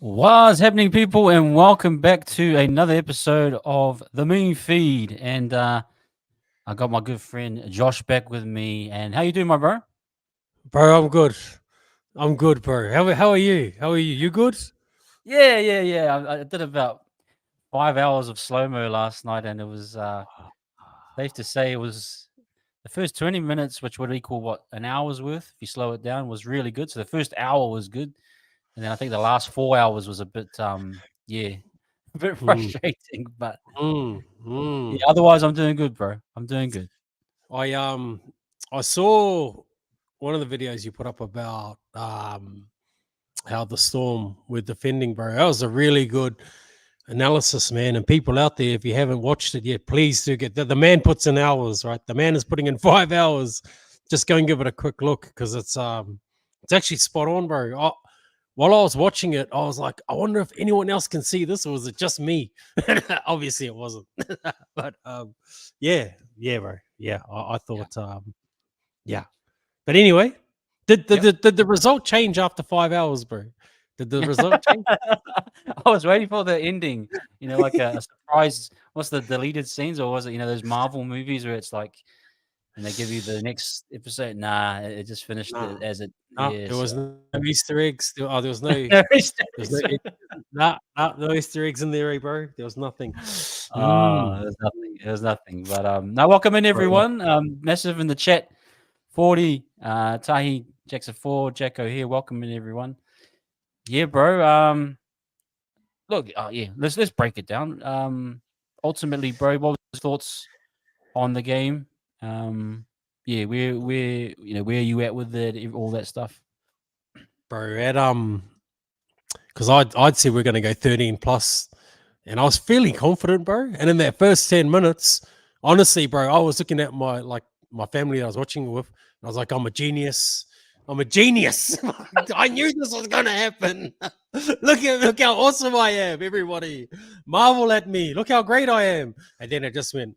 What's happening, people, and welcome back to another episode of the Moon Feed. And I got my good friend Josh back with me. And how you doing, my bro? Bro, I'm good. I'm good, bro. How are you? How are you? You good? Yeah. I did about 5 hours of slow mo last night, and it was safe to say it was the first 20 minutes, which would equal what, an hour's worth if you slow it down, was really good. So the first hour was good, and then I think the last 4 hours was a bit a bit frustrating, but yeah, otherwise I'm doing good, bro. I'm doing good. I saw one of the videos you put up about how the Storm were defending, bro. That was a really good analysis, man. And people out there, if you haven't watched it yet, please do get the man puts in hours, right? The man is putting in 5 hours. Just go and give it a quick look because it's actually spot on, bro. While I was watching it, I was like, I wonder if anyone else can see this, or was it just me? Obviously, it wasn't. But yeah, bro. Yeah, I thought, yeah. But anyway, did the result change after 5 hours, bro? Did the result change? I was waiting for the ending, like a surprise. What's the deleted scenes, or was it, those Marvel movies where it's like, and they give you the next episode? Nah, it just finished as it. No, Yeah, there was no Easter eggs. There was no, no Easter no Easter eggs in there, bro. There was nothing. There's nothing. There's nothing. But now welcome in, everyone. Massive in the chat. 40, Tahi, Jackson 4, Jacko here. Welcome in, everyone. Yeah, bro. Look, let's break it down. Ultimately, bro, what was your thoughts on the game? Yeah, where are you at with it, all that stuff, bro? Because I'd say we're going to go 13 plus, and I was fairly confident, bro. And in that first 10 minutes, honestly, bro, I was looking at my family that I was watching it with, and I was like, I'm a genius. I knew this was going to happen. Look how awesome I am, everybody. Marvel at me. Look how great I am. And then it just went.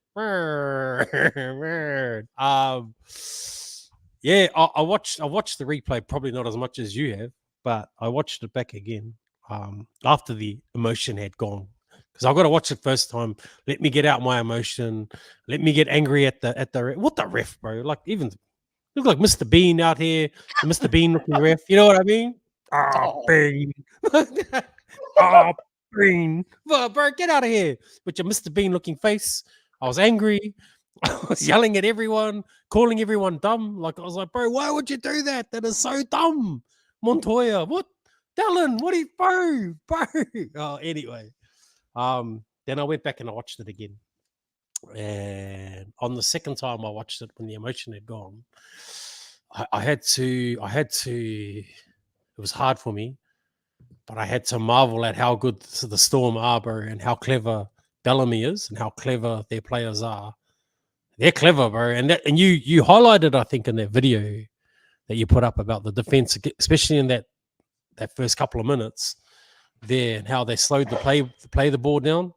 Yeah, I watched the replay, probably not as much as you have, but I watched it back again after the emotion had gone. Because I've got to watch it first time. Let me get out my emotion. Let me get angry at the what the ref, bro. Like, even look like Mr. Bean out here, the Mr. Bean looking ref. You know what I mean? Bean. Bean. Well, bro, get out of here with your Mr. Bean looking face. I was angry. I was yelling at everyone, calling everyone dumb. Like, I was like, bro, why would you do that? That is so dumb. Montoya, what? Dallin, what are you, bro? Oh, anyway. Then I went back and I watched it again. And on the second time I watched it, when the emotion had gone, I had to, it was hard for me, but I had to marvel at how good the Storm are, bro, and how clever Bellamy is and how clever their players are. They're clever, bro. And you highlighted, I think, in that video that you put up about the defense, especially in that first couple of minutes there, and how they slowed play the ball down,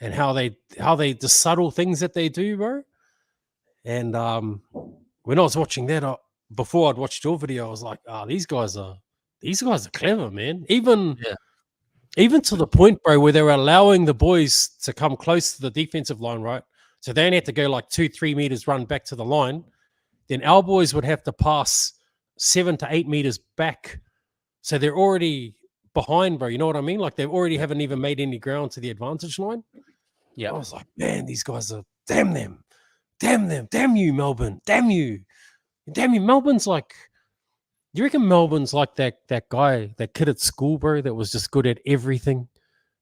and how they the subtle things that they do, bro. And when I was watching that, before I'd watched your video, I was like, these guys are clever, man. Even Even to the point, bro, where they're allowing the boys to come close to the defensive line, right? So they only had to go like 2-3 meters, run back to the line. Then our boys would have to pass 7 to 8 meters back. So they're already behind, bro. You know what I mean? Like they already haven't even made any ground to the advantage line. Yeah. I was like, man, these guys are damn them, damn you, Melbourne, damn you. Melbourne's like, you reckon Melbourne's like that guy, that kid at school, bro, that was just good at everything,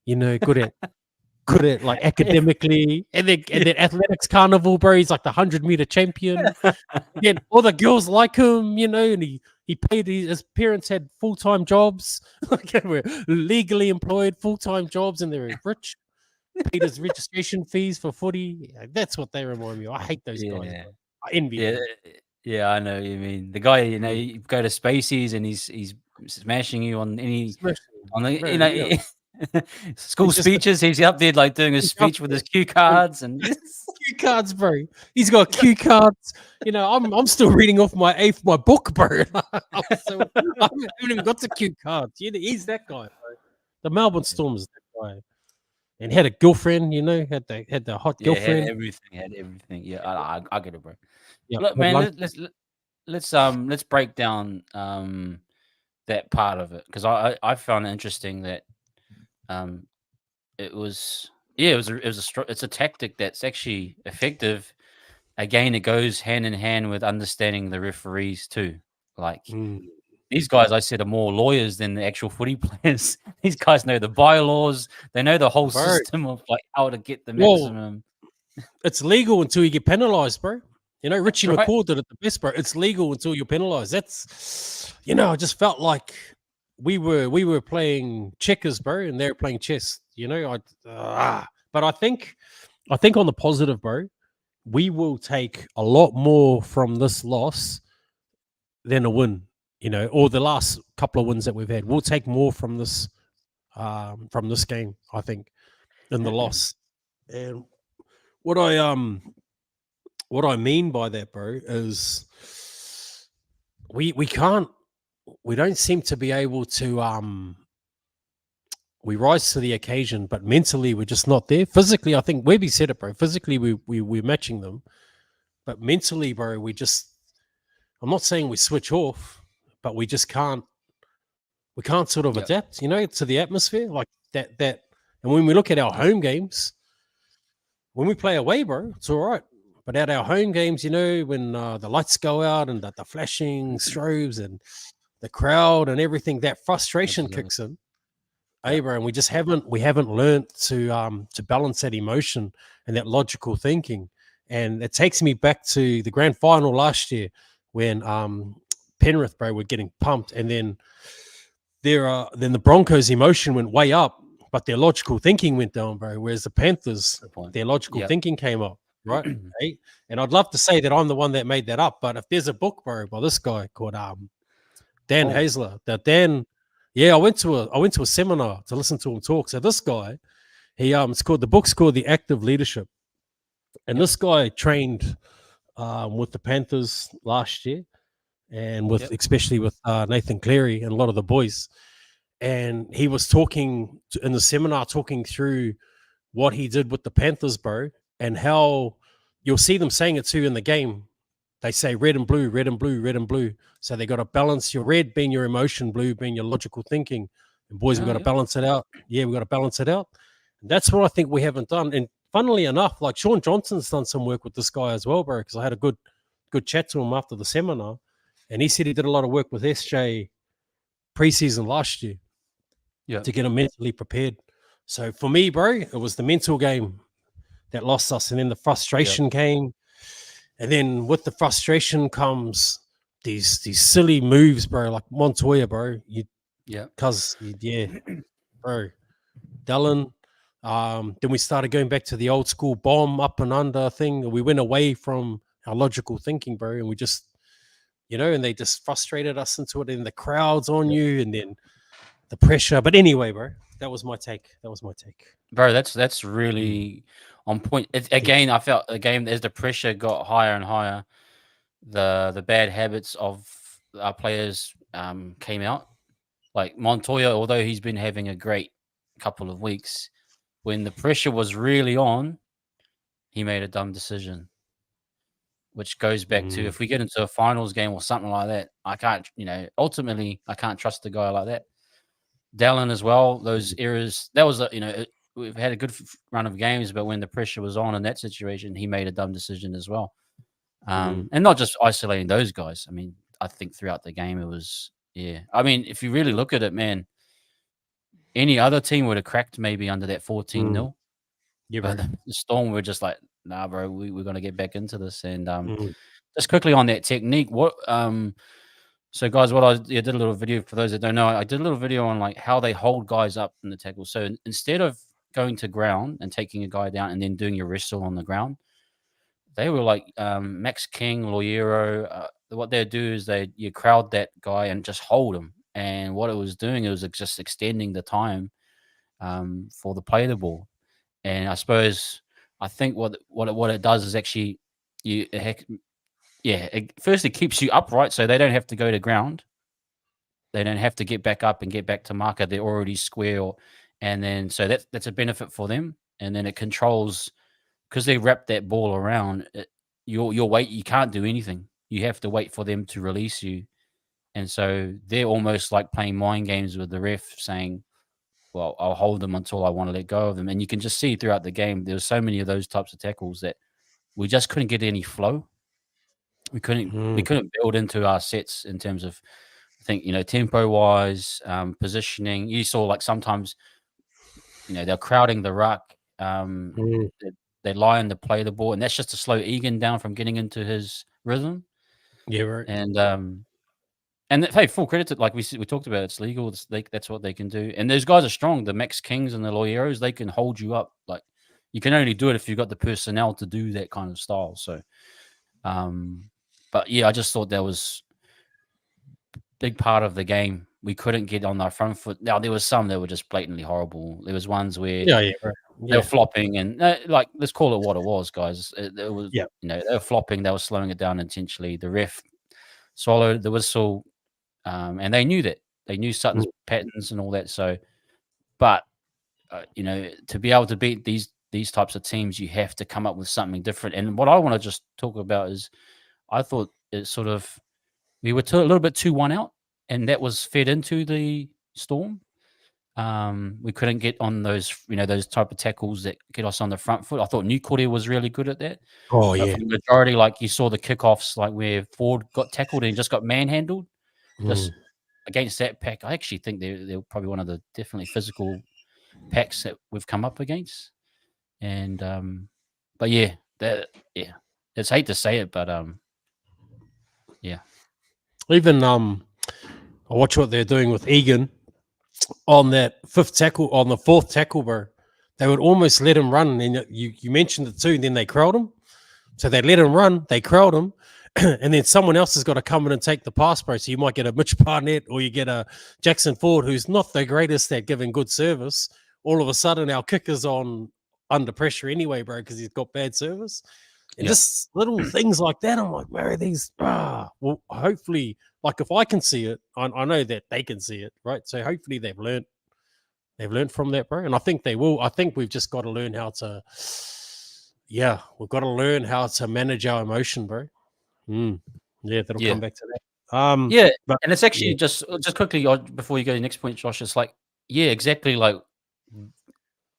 you know, good at like academically, and then athletics carnival, bro. He's like the 100-meter champion. Then all the girls like him, you know, and he paid his parents had full-time jobs, like they were legally employed, full-time jobs, and they were rich. Paid his registration fees for footy. Yeah, that's what they remind me of. I hate those guys, bro. I envy them. Yeah, I know what you mean. The guy, you know, you go to Spaces and he's smashing you on any on the Bro, you know yeah. school It's just speeches. He's up there like doing a he's up speech with his cue cards and cue cards, bro. He's got cue cards. You know, I'm still reading off my book, bro. I haven't even got to cue cards. You know, he's that guy, bro. The Melbourne Storm is that guy. And had a girlfriend, you know, had the hot girlfriend. had everything. Yeah, I get it, bro. Yeah, Look, had man, lunch. let's break down that part of it because I found it interesting that it was it's a tactic that's actually effective. Again, it goes hand in hand with understanding the referees too. Like these guys, I said, are more lawyers than the actual footy players. These guys know the bylaws. They know the whole Bro. system of like how to get the Well, maximum. it's legal until you get penalized, bro. You know, Richie right. McCaw did it the best, bro. It's legal until you're penalized. That's, you know, I just felt like we were playing checkers, bro, and they're playing chess. You know, but I think on the positive, bro, we will take a lot more from this loss than a win. You know, or the last couple of wins that we've had. We'll take more from this game, I think, than the loss. And what I mean by that, bro, is we don't seem to be able to we rise to the occasion, but mentally we're just not there. Physically, I think Webby said it, bro. Physically we're matching them, but mentally, bro, I'm not saying we switch off, but we just can't sort of adapt, you know, to the atmosphere like that. And when we look at our home games, when we play away, bro, it's all right. But at our home games, you know, when the lights go out and the flashing strobes and the crowd and everything, that frustration kicks in. Hey, bro, and we haven't learned to balance that emotion and that logical thinking. And it takes me back to the grand final last year when Penrith, bro, were getting pumped, and then then the Broncos' emotion went way up, but their logical thinking went down, bro. Whereas the Panthers, their logical thinking came up, right? Hey? And I'd love to say that I'm the one that made that up, but if there's a book, bro, by this guy called Dan Hazler, I went to a seminar to listen to him talk. So this guy, the book's called The Act of Leadership, and this guy trained with the Panthers last year, and especially with Nathan Cleary and a lot of the boys. And he was talking in the seminar, talking through what he did with the Panthers, bro, and how you'll see them saying it too in the game. They say red and blue, red and blue, red and blue. So they got to balance your red being your emotion, blue being your logical thinking. And boys, we've got to balance it out. Yeah, we've got to balance it out. And that's what I think we haven't done. And funnily enough, like Sean Johnson's done some work with this guy as well, bro, because I had a good chat to him after the seminar. And he said he did a lot of work with SJ preseason last year to get him mentally prepared. So for me, bro, it was the mental game that lost us. And then the frustration came. And then with the frustration comes these silly moves, bro, like Montoya, bro. Bro. Dallin. Then we started going back to the old school bomb up and under thing. We went away from our logical thinking, bro, and we just, you know, and they just frustrated us into it. And the crowd's on you, and then the pressure. But anyway, bro, that was my take. Bro, that's really on point. Again, I felt the game as the pressure got higher and higher, the bad habits of our players came out. Like Montoya, although he's been having a great couple of weeks, when the pressure was really on, he made a dumb decision. Which goes back to if we get into a finals game or something like that, I can't, ultimately, I can't trust a guy like that. Dallin as well, those eras, that was, we've had a good run of games, but when the pressure was on in that situation, he made a dumb decision as well. And not just isolating those guys. I mean, I think throughout the game, it was, I mean, if you really look at it, man, any other team would have cracked maybe under that 14-0. Yeah, But bro. the Storm were just like, nah, bro, we're going to get back into this. And just quickly on that technique, so guys, what I did a little video for those that don't know. I did a little video on like how they hold guys up in the tackle. So instead of going to ground and taking a guy down and then doing your wrestle on the ground, they were like Max King, Loiero. What they'd do is you crowd that guy and just hold him. And what it was doing, it was just extending the time for the play the ball. And I think what it does is actually first it keeps you upright, so they don't have to go to ground. They don't have to get back up and get back to marker. They're already square, and then so that's a benefit for them. And then it controls because they wrap that ball around your weight. You can't do anything. You have to wait for them to release you, and so they're almost like playing mind games with the ref, saying, well, I'll hold them until I want to let go of them. And you can just see throughout the game, there were so many of those types of tackles that we just couldn't get any flow. We couldn't build into our sets in terms of, I think, tempo wise, positioning. You saw like sometimes, they're crowding the ruck. They lie in to play the ball, and that's just to slow Egan down from getting into his rhythm. Yeah, right. And hey, full credit to, like we talked about, it's legal. That's what they can do. And those guys are strong. The Max Kings and the Loieros, they can hold you up. Like you can only do it if you've got the personnel to do that kind of style. So, but yeah, I just thought that was a big part of the game. We couldn't get on our front foot. Now there was some that were just blatantly horrible. There was ones where they were flopping, and like let's call it what it was, guys. It was they were flopping. They were slowing it down intentionally. The ref swallowed the whistle. And they knew that. They knew Sutton's patterns and all that. So, but, to be able to beat these types of teams, you have to come up with something different. And what I want to just talk about is I thought it sort of, we were a little bit too one out, and that was fed into the Storm. We couldn't get on those, those type of tackles that get us on the front foot. I thought Newcorde was really good at that. Oh, but for the majority, like you saw the kickoffs, like where Ford got tackled and just got manhandled. Just against that pack, I actually think they're probably one of the definitely physical packs that we've come up against. And but it's hate to say it, but even I watch what they're doing with Egan on that fourth tackle, bro. They would almost let him run, and you mentioned it too. And then they crowd him, so they let him run, they crowd him. And then someone else has got to come in and take the pass, bro. So you might get a Mitch Barnett or you get a Jackson Ford, who's not the greatest at giving good service. All of a sudden, our kicker's under pressure anyway, bro, because he's got bad service. And just little things like that, I'm like, where are these? Well, hopefully, like if I can see it, I know that they can see it, right? So hopefully they've learned from that, bro. And I think they will. I think we've just got to learn how to, we've got to learn how to manage our emotion, bro. Yeah, that'll come back to that. And it's actually just quickly before you go to the next point, Josh. It's like, exactly. Like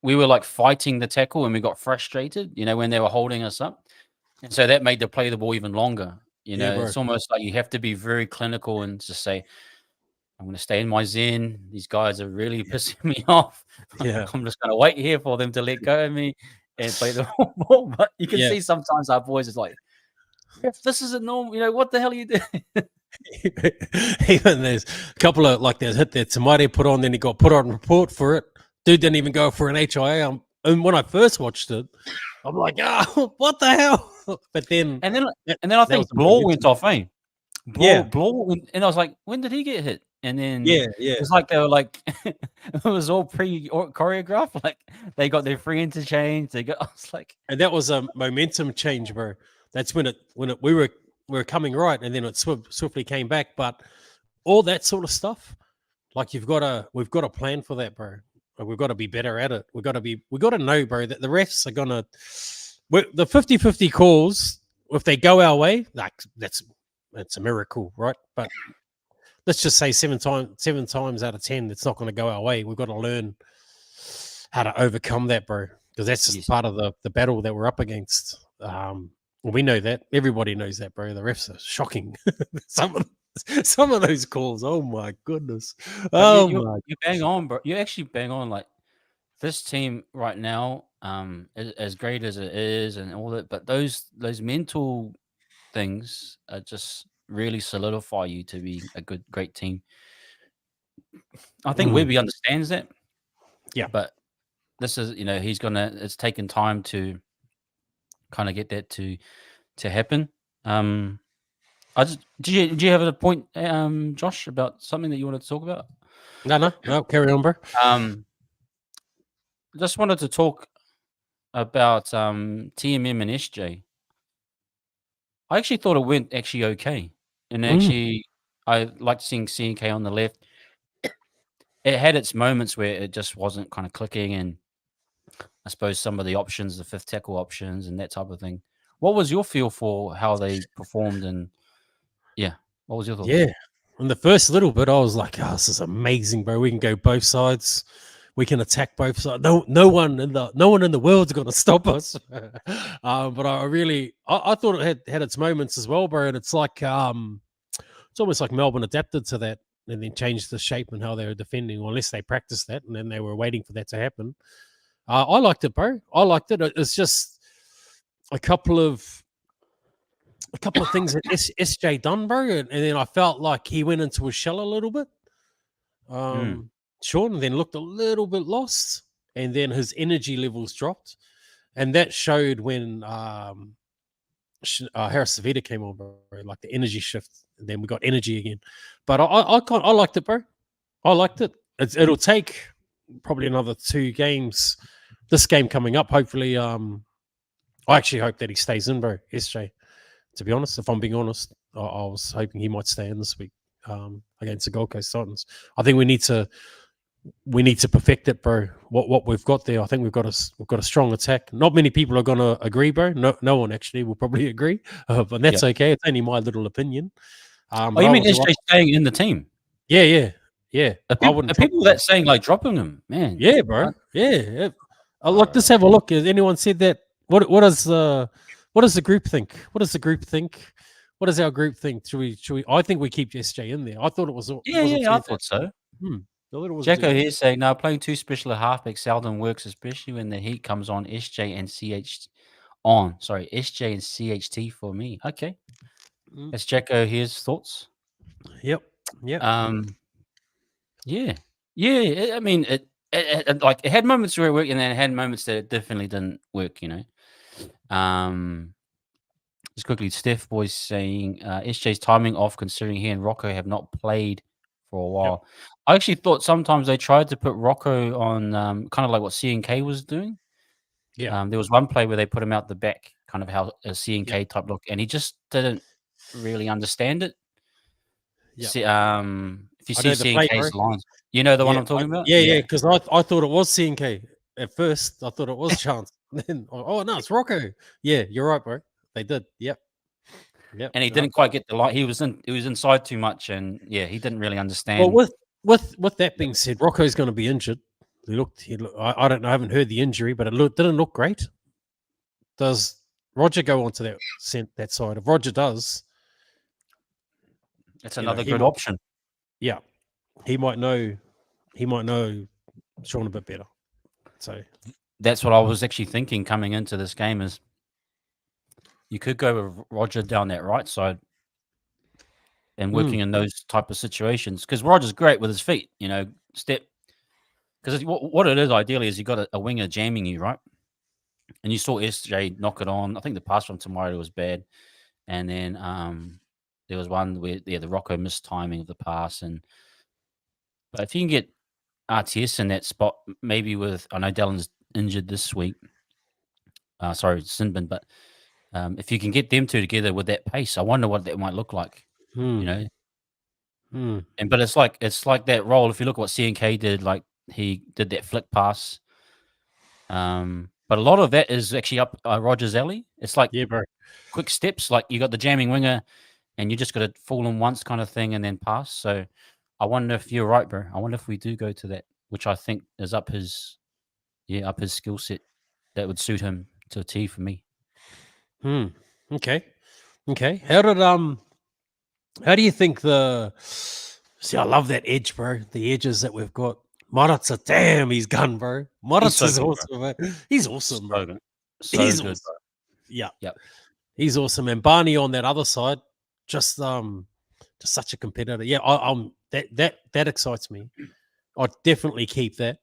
we were like fighting the tackle and we got frustrated, when they were holding us up, and so that made the play the ball even longer. It's almost like you have to be very clinical and just say, I'm going to stay in my zen. These guys are really pissing me off. I'm just going to wait here for them to let go of me and play the ball. But you can see sometimes our boys is like, if this isn't normal, what the hell are you doing? Even there's a couple of like there's hit that Tamari put on, then he got put on report for it. Dude didn't even go for an HIA. And when I first watched it, I'm like, what the hell? But then and then I think Bloor went off, Bloor went, and I was like, when did he get hit? And then it's like they were like it was all choreographed. Like they got their free interchange. I was like, and that was a momentum change, bro. That's when we were coming right, and then it swiftly came back. But all that sort of stuff, like we've got a plan for that, bro. we've got to be better at it. We got to know, bro, that the refs are gonna the 50-50 calls. If they go our way, like that's a miracle, right? But let's just say seven times out of 10, it's not going to go our way. We've got to learn how to overcome that, bro, because that's just part of the battle that we're up against. We know that. Everybody knows that, bro. The refs are shocking. some of those calls. Oh my goodness. You bang on, bro. You actually bang on. Like this team right now, as great as it is and all that, but those mental things are just really solidify you to be a great team. I think Webby understands that. Yeah, but this is, it's taken time to kind of get that to happen. Do you have a point, Josh, about something that you wanted to talk about? No, carry on, bro. Just wanted to talk about TMM and SJ. I actually thought it went actually okay, and actually I liked seeing CNK on the left. It had its moments where it just wasn't kind of clicking, and I suppose some of the options, the fifth tackle options, and that type of thing. What was your feel for how they performed? And what was your thoughts? Yeah, in the first little bit, I was like, "Oh, this is amazing, bro. We can go both sides. We can attack both sides. No one in the world's going to stop us." But I thought it had its moments as well, bro. And it's like it's almost like Melbourne adapted to that and then changed the shape and how they were defending, or unless they practiced that and then they were waiting for that to happen. I liked it, bro. I liked it. It's just a couple of things that SJ done, bro, and then I felt like he went into his shell a little bit. Sean, and then looked a little bit lost, and then his energy levels dropped, and that showed when Harris Savita came on, bro. Like the energy shift, and then we got energy again. But I liked it, bro. I liked it. It'll take probably another 2 games. This game coming up, hopefully. I actually hope that he stays in, bro. SJ. To be honest, if I'm being honest, I was hoping he might stay in this week against the Gold Coast Titans. I think we need to perfect it, bro. What we've got there, I think we've got a strong attack. Not many people are going to agree, bro. No one actually will probably agree, but that's okay. It's only my little opinion. You mean SJ staying in the team? Yeah. Are people that saying like dropping him, man? Yeah, bro. Yeah. Let's have a look. Has anyone said that? What does the group think? What does the group think? What does our group think? Should we? I think we keep SJ in there. I thought it was. I thought so. Jacko here saying, "No, playing 2 special at halfback seldom works, especially when the heat comes on. SJ and CHT for me." Okay, that's Jacko here's thoughts. Yep. Yeah. I mean, it had moments where it worked, and then it had moments that it definitely didn't work. Just quickly, Steph Boy's saying SJ's timing off, considering he and Rocco have not played for a while. Yep. I actually thought sometimes they tried to put Rocco on kind of like what CNK was doing. Yeah. There was one play where they put him out the back, kind of how a CNK type look, and he just didn't really understand it. Yeah. If you see CNK's lines, you know the one I'm talking about? Yeah, because I thought it was CNK at first. I thought it was Chance. Then, no, it's Rocco. Yeah, you're right, bro. They did. Yep. And he didn't quite get the light. He was inside too much, and he didn't really understand. Well, with that being said, Rocco's going to be injured. He looked. I don't know. I haven't heard the injury, but it didn't look great. Does Roger go onto that side? If Roger does, that's another good option. Yeah, he might know Sean a bit better. So that's what I was actually thinking coming into this game is you could go with Roger down that right side and working in those type of situations because Roger's great with his feet, step. Because what it is ideally is you got a winger jamming you, right? And you saw SJ knock it on. I think the pass from Tamari was bad. And then there was one where the Rocco missed timing of the pass. But if you can get RTS in that spot, maybe I know Dallon's injured this week. Sorry, Sinbin, but if you can get them two together with that pace, I wonder what that might look like. But it's like that role. If you look at what CNK did, like he did that flick pass. But a lot of that is actually up Roger's alley. It's like Yeah, bro. quick steps. Like you got the jamming winger, and you just got to fall in once kind of thing and then pass. So I wonder if you're right, bro. I wonder if we do go to that, which I think is up his skill set. That would suit him to a T for me. Okay. Okay. How do you think see, I love that edge, bro. The edges that we've got. Maratsa, damn, he's gone, bro. Maratsa's so good, awesome, bro. He's awesome, bro. So good. So He's good, awesome. bro. Yeah. Yep. He's awesome. And Barney on that other side, just such a competitor. Yeah, that excites me. I'd definitely keep that.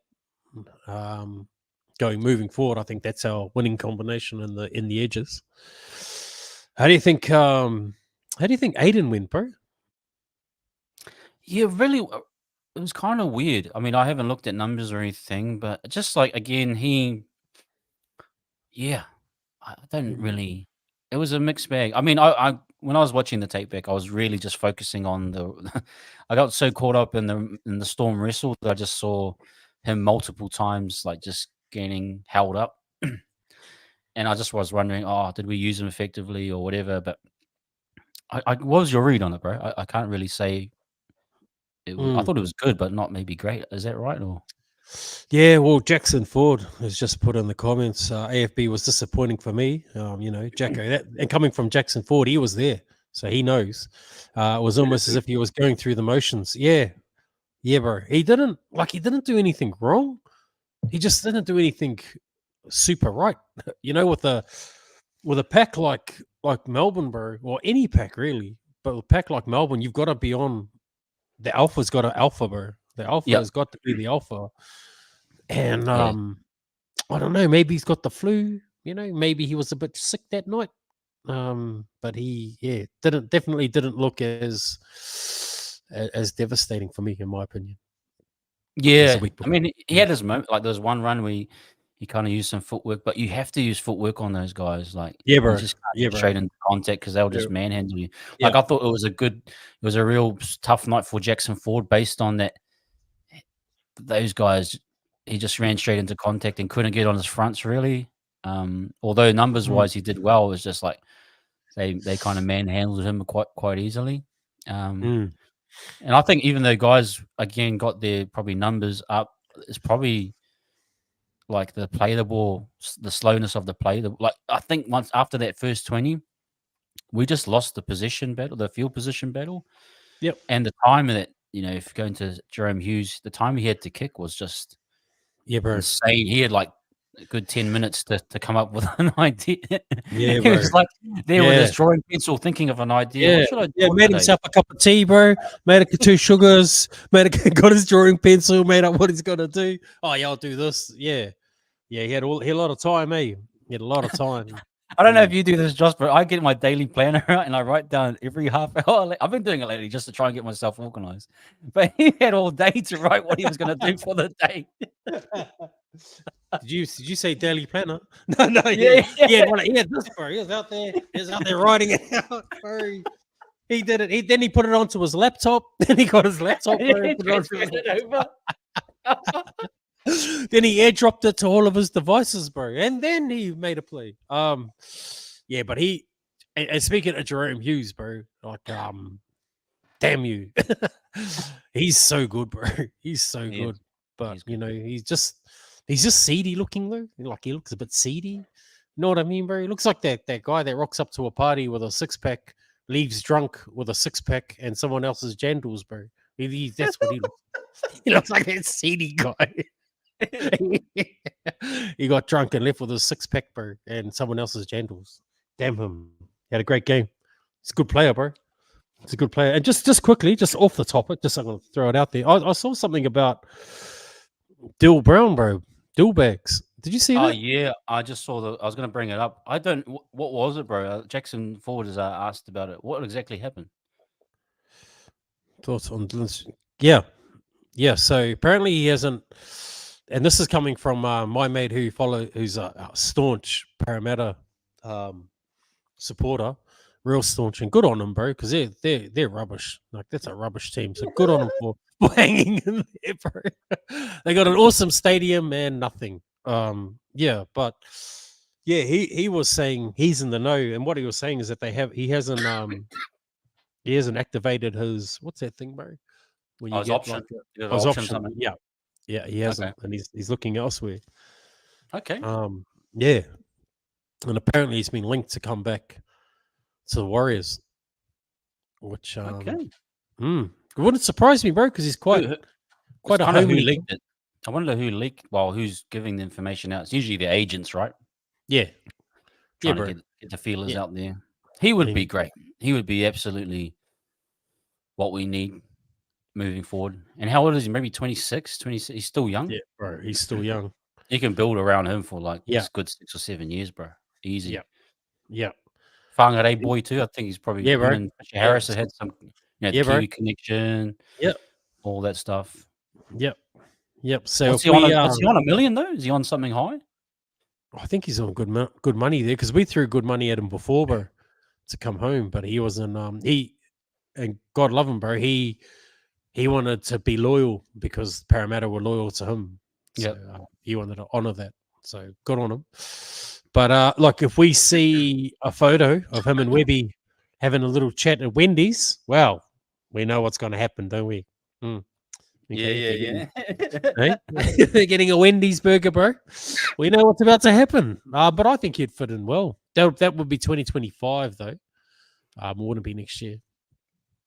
Moving forward, I think that's our winning combination in the edges. How do you think Aiden went, bro? Yeah, really, it was kind of weird. I mean, I haven't looked at numbers or anything, but just like again, I don't really. It was a mixed bag. I mean, I when I was watching the tape back, I was really just focusing on the. I got so caught up in the Storm wrestle that I just saw him multiple times, like just getting held up, and I just was wondering, oh, did we use him effectively or whatever? But what was your read on it, bro? I can't really say. I thought it was good, but not maybe great. Is that right? Or Yeah, well, Jackson Ford has just put in the comments. AFB was disappointing for me. Jacko, and coming from Jackson Ford, he was there, so he knows. It was almost as if he was going through the motions. Yeah, bro. He didn't do anything wrong. He just didn't do anything super right. With a pack like Melbourne, bro, or any pack really, but with a pack like Melbourne, you've got to be on. The alpha's got an alpha, bro. The alpha has got to be the alpha. And I don't know, maybe he's got the flu, maybe he was a bit sick that night. But he definitely didn't look as devastating for me, in my opinion. Yeah, I mean, he had his moment. Like there was one run where he kind of used some footwork, but you have to use footwork on those guys. Like bro. You just can't get straight into contact because they'll just manhandle you. Like Yeah. I thought it was a real tough night for Jackson Ford based on that. Those guys, he just ran straight into contact and couldn't get on his fronts really. Although numbers wise he did well, it was just like they kind of manhandled him quite easily. And I think even though guys again got their probably numbers up, it's probably like the play the ball, the slowness of the play. Like I think once after that first 20, we just lost the position battle, the field position battle. Yep. And the time that if you're going to Jerome Hughes, the time he had to kick was just insane. He had like a good 10 minutes to come up with an idea. Yeah, he was like there with his drawing pencil, thinking of an idea. Yeah, what should I do made himself a cup of tea, bro. Made 2 sugars. Got his drawing pencil. Made up what he's gonna do. Oh yeah, I'll do this. Yeah. He had a lot of time, eh? He had a lot of time. I don't know if you do this, Josh, but I get my daily planner out and I write down every half hour. I've been doing it lately just to try and get myself organized. But he had all day to write what he was going to do for the day. Did you say daily planner? No. Yeah. He had this, bro. He was out there writing it out, bro. He did it. Then he put it onto his laptop. Then he got his laptop. Bro, then he airdropped it to all of his devices, bro, and then he made a play. But and speaking of Jerome Hughes, bro, like damn you, he's so good, bro. He's so good, but he's just seedy looking though. Like he looks a bit seedy. You know what I mean, bro? He looks like that guy that rocks up to a party with a 6-pack, leaves drunk with a 6-pack, and someone else's jandals, bro. That's what he looks. He looks like that seedy guy. He got drunk and left with his 6-pack, bro, and someone else's jandals. Damn him. He had a great game. He's a good player, bro. He's a good player. And just quickly, just off the topic, just I'm going to throw it out there. I saw something about Dill Brown, bro. Dill bags. Did you see that? Oh, yeah. I just saw I was going to bring it up. I don't. What was it, bro? Jackson Ford has asked about it. What exactly happened? Thoughts on this? Yeah. So apparently he hasn't. And this is coming from my mate who's a staunch Parramatta supporter. real staunch, and good on them, bro, because they're rubbish. Like that's a rubbish team. So good on them for hanging in there, bro. They got an awesome stadium and nothing. But yeah, he was saying he's in the know, and what he was saying is that he hasn't activated his what's that thing, bro? When you his get option. his Option option, something. yeah, he hasn't, and he's looking elsewhere. Okay. Yeah, and apparently he's been linked to come back to the Warriors, which wouldn't surprise me, bro, because he's quite It's a kind of who homely. leaked it. I wonder who leaked. Well, who's giving the information out? It's usually the agents, right? Yeah, Trying bro. to get the feelers out there. He would be great. He would be absolutely what we need moving forward. And how old is he? Maybe 26, 26. He's still young. Yeah, bro. He's still young. You can build around him for like Yeah. good 6 or 7 years, bro. Easy. Yeah. Whangarei boy too. I think he's probably him bro. and Harris had some the Kiwi connection. Yep. All that stuff. Yep. So what's he on? What's he on, $1 million though? Is he on something high? I think he's on good money there because we threw good money at him before, bro, to come home. But he wasn't. And God love him, bro. He wanted to be loyal because Parramatta were loyal to him. So he wanted to honor that. So good on him. But like if we see a photo of him and Webby having a little chat at Wendy's, well, we know what's going to happen, don't we? Okay, They're getting a Wendy's burger, bro. We know what's about to happen. But I think he'd fit in well. That would be 2025, though. It wouldn't be next year.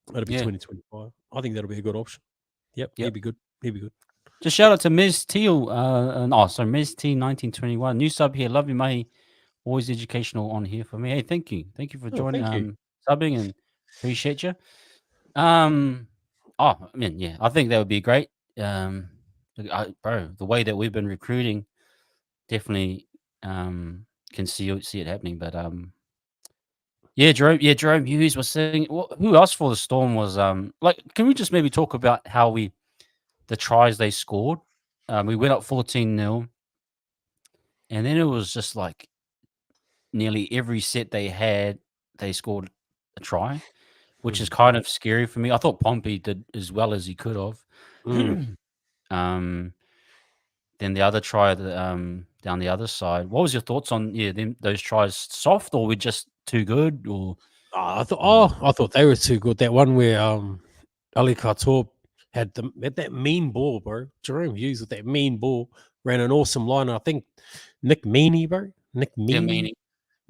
That'll be 2025. I think that'll be a good option. Yep. He'd be good. Just shout out to Ms. Teal. Ms. T 1921. New sub here. Love you, mate. Always educational on here for me. Hey, thank you. Thank you for joining, subbing, and appreciate you. I think that would be great. Bro, the way that we've been recruiting, definitely can see it happening. But Jerome Hughes was saying. Who else for the Storm was can we just maybe talk about how the tries they scored? We went up 14-0, and then it was just like nearly every set they had, they scored a try, which is kind of scary for me. I thought Pompey did as well as he could have. Then the other try down the other side. What was your thoughts on those tries? Soft, or we're just too good? Or I thought they were too good. That one where Ali Khartoum had that mean ball, bro. Jerome Hughes with that mean ball ran an awesome line. I think Nick Meaney, bro.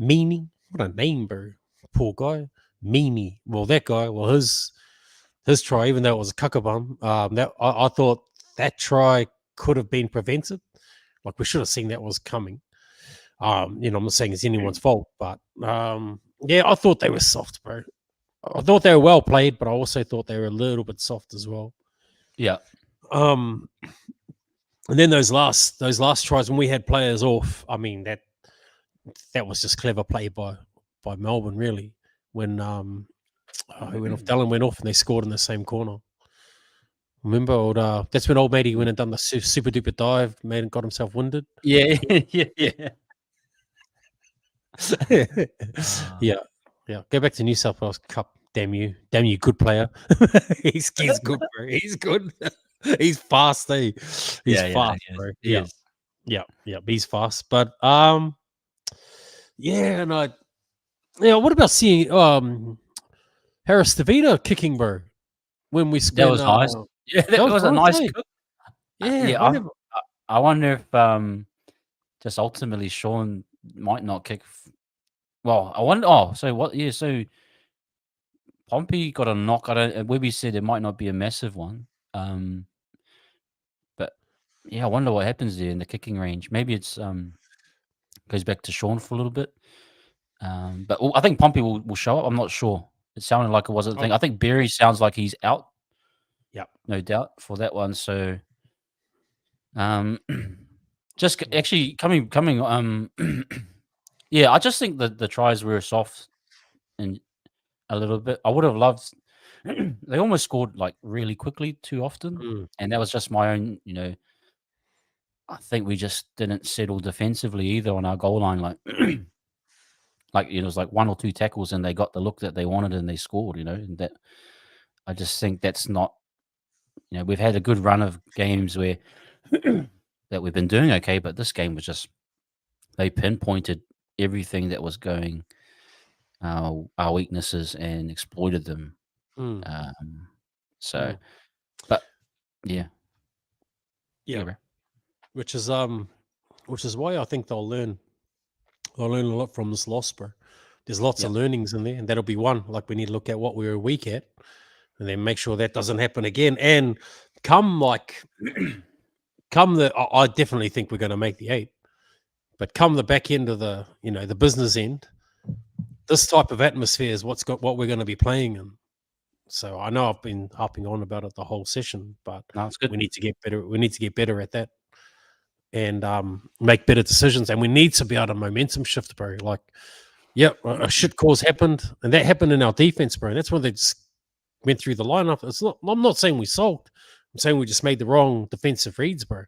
Meaney. What a name, bro. Poor guy. Meaney. Well, that guy. Well, his try, even though it was a cuckabum, that I thought that try could have been prevented. Like we should have seen that was coming. I'm not saying it's anyone's fault, but I thought they were soft, bro. I thought they were well played, but I also thought they were a little bit soft as well. Yeah. And then those last tries when we had players off, I mean that was just clever play by Melbourne, really. When who went off? Dallin went off and they scored in the same corner. Remember, that's when old matey went and done the super duper dive, got himself winded. Yeah. Yeah. Go back to New South Wales Cup. Damn you, good player. he's good, bro. He's good. He's fast, eh? He's fast, bro. Yeah. He's fast, but and what about seeing Harris Tavita kicking, bro? When we that was nice. Yeah, that was a nice cook. Yeah. I wonder if just ultimately Sean might not kick. Well, I wonder. Oh, so what? Yeah, so Pompey got a knock. Webby said it might not be a massive one. But I wonder what happens there in the kicking range. Maybe it's goes back to Sean for a little bit. But I think Pompey will show up. I'm not sure. It sounded like it wasn't a thing. I think Berry sounds like he's out. Yeah, no doubt for that one. So, just actually coming. I just think that the tries were soft and a little bit. I would have loved. They almost scored like really quickly too often, and that was just my own. I think we just didn't settle defensively either on our goal line. Like like it was like 1 or 2 tackles, and they got the look that they wanted, and they scored. And that I just think that's not. We've had a good run of games where that we've been doing okay, but this game was just they pinpointed everything that was going our weaknesses and exploited them. So, but yeah, bro. Which is why I think they'll learn a lot from this loss, bro. There's lots of learnings in there, and that'll be one. Like we need to look at what we were weak at, and then make sure that doesn't happen again. And I definitely think we're going to make the 8, but come the back end of the the business end, this type of atmosphere is what we're going to be playing in. So I know I've been harping on about it the whole session, but it's good. We need to get better. We need to get better at that, and make better decisions. And we need to be able to momentum shift, bro. Like, a shit cause happened, and that happened in our defense, bro. And that's when they just went through the lineup. I'm not saying we sulked. I'm saying we just made the wrong defensive reads, bro.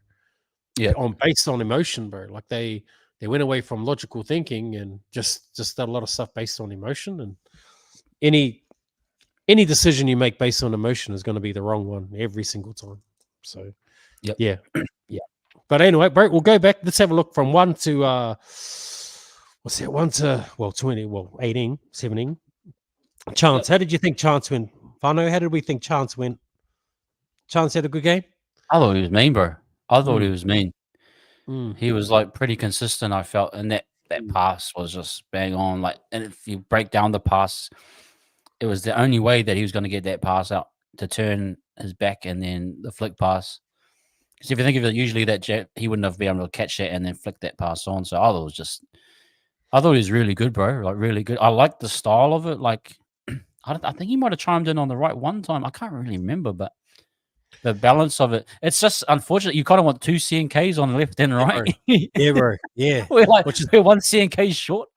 Yeah, based on emotion, bro. Like they went away from logical thinking and just did a lot of stuff based on emotion. And any decision you make based on emotion is going to be the wrong one every single time. So, yeah. But anyway, bro, we'll go back. Let's have a look from 1 to what's that? 1 to 20, 18, 17. Chance. How did you think Chance went? Fano, how did we think Chance went? Chance had a good game? I thought he was mean, bro. I thought he was mean. He was like pretty consistent, I felt, and that pass was just bang on. Like, and if you break down the pass, it was the only way that he was going to get that pass out, to turn his back and then the flick pass. Because if you think of it, usually he wouldn't have been able to catch that and then flick that pass on. So I thought he was really good, bro. Like, really good. I like the style of it. Like, I think he might have chimed in on the right one time. I can't really remember, but the balance of it, it's just unfortunate. You kind of want 2 CNKs on the left and right. Yeah, bro. Yeah. We're 1 CNK short.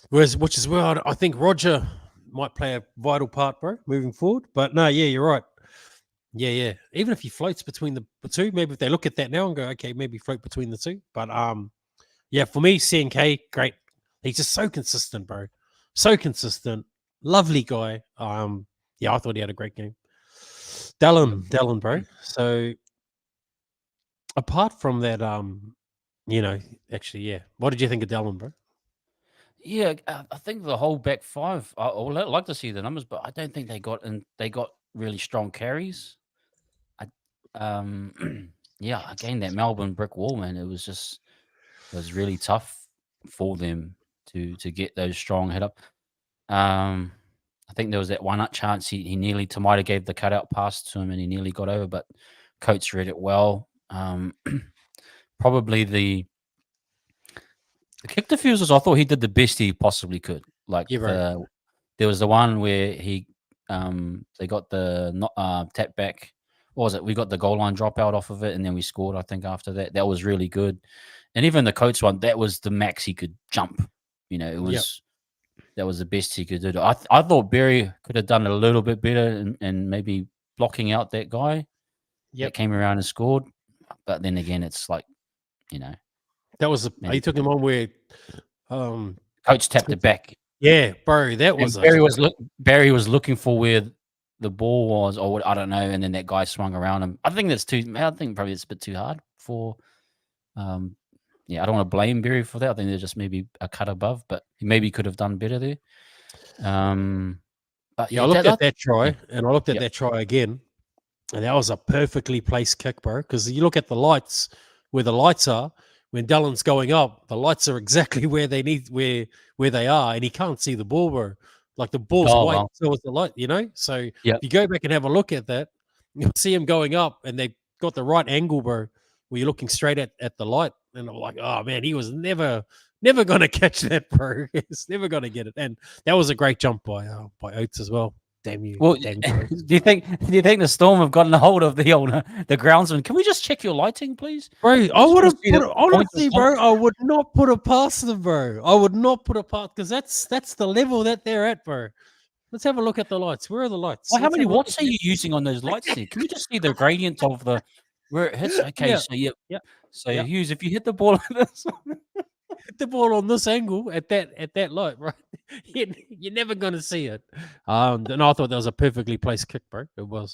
Which is where I think Roger might play a vital part, bro, moving forward. But no, you're right. Yeah. Even if he floats between the 2, maybe if they look at that now and go, okay, maybe float between the 2. But for me, CNK, great. He's just so consistent, bro. So consistent. Lovely guy. I thought he had a great game. Dallin, bro. So apart from that, actually, what did you think of Dallin, bro? Yeah, I think the whole back 5. I would like to see the numbers, but I don't think they got really strong carries. Again, that Melbourne brick wall, man. It was really tough for them to get those strong head up. I think there was that one chance he nearly Tamita gave the cutout pass to him and he nearly got over, but Coates read it well. Probably the kick defusers, I thought he did the best he possibly could. Like, there was the one where they got the tap back. What was it? We got the goal line dropout off of it, and then we scored, I think, after that. That was really good. And even the Coates one, that was the max he could jump. It was that was the best he could do. I thought Berry could have done a little bit better and maybe blocking out that guy that came around and scored. But then again, it's like, that was he took him on where Coates tapped it back. Yeah, bro, that was Barry was looking for where the ball was, or I don't know, and then that guy swung around him. I think probably it's a bit too hard for. I don't want to blame Berry for that. I think they're just maybe a cut above, but he maybe could have done better there. But I looked at that try, and I looked at that try again, and that was a perfectly placed kick, bro. Because you look at the lights, where the lights are, when Dallin's going up, the lights are exactly where they need, where they are, and he can't see the ball, bro. Like the ball's white, so is the light, So if you go back and have a look at that, you'll see him going up, and they got the right angle, bro, where you're looking straight at the light. And I'm like, oh man, he was never going to catch that, bro. He's never going to get it. And that was a great jump by Oates as well. Damn you. Well, do you think the Storm have gotten a hold of the groundsman? Can we just check your lighting, please? Bro, I would have honestly, bro, I would not put it past them, bro. I would not put it past, because that's the level that they're at, bro. Let's have a look at the lights. Where are the lights? Well, how many watts are you using on those lights there? Can we just see the gradient of where it hits? Okay, so Hughes, if you hit the ball like this, hit the ball on this angle at that light, right? You're never gonna see it. And I thought that was a perfectly placed kick, bro. It was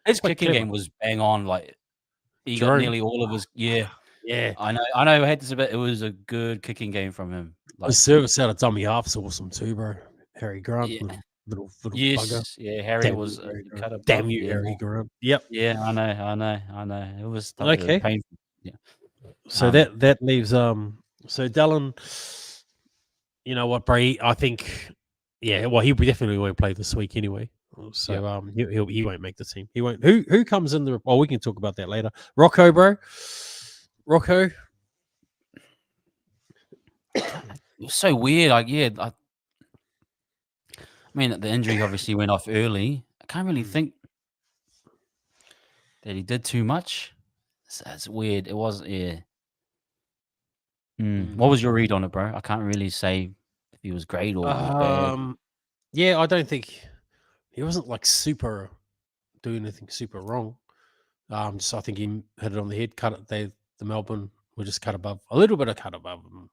His quite kicking clever. game was bang on. Like he got Jerome. nearly all of his. Yeah, Yeah. I know. I had this a bit. It was a good kicking game from him. The Like, service out of dummy half's awesome too, bro. Harry Grant, yeah. little bugger. Yes, yeah. Harry Damn was you, Harry Grant. cut above. Damn you, Yeah, Harry Grant. Yep. yeah. I know. It was tough. Okay. Painful. Yeah. So that leaves so Dallin, you know what, bro? I think well, he definitely won't play this week anyway. So he won't make the team. He won't. Who comes in the? Oh, we can talk about that later. Rocco, bro. Rocco. It was so weird. Like, yeah. I mean, the injury obviously went off early. I can't really think that he did too much. That's weird. It wasn't. Yeah. What was your read on it, bro? I can't really say if he was great or bad. Yeah, I don't think he wasn't like super doing anything super wrong. So I think he hit it on the head. Cut it. The Melbourne were just cut above a little bit of cut above him.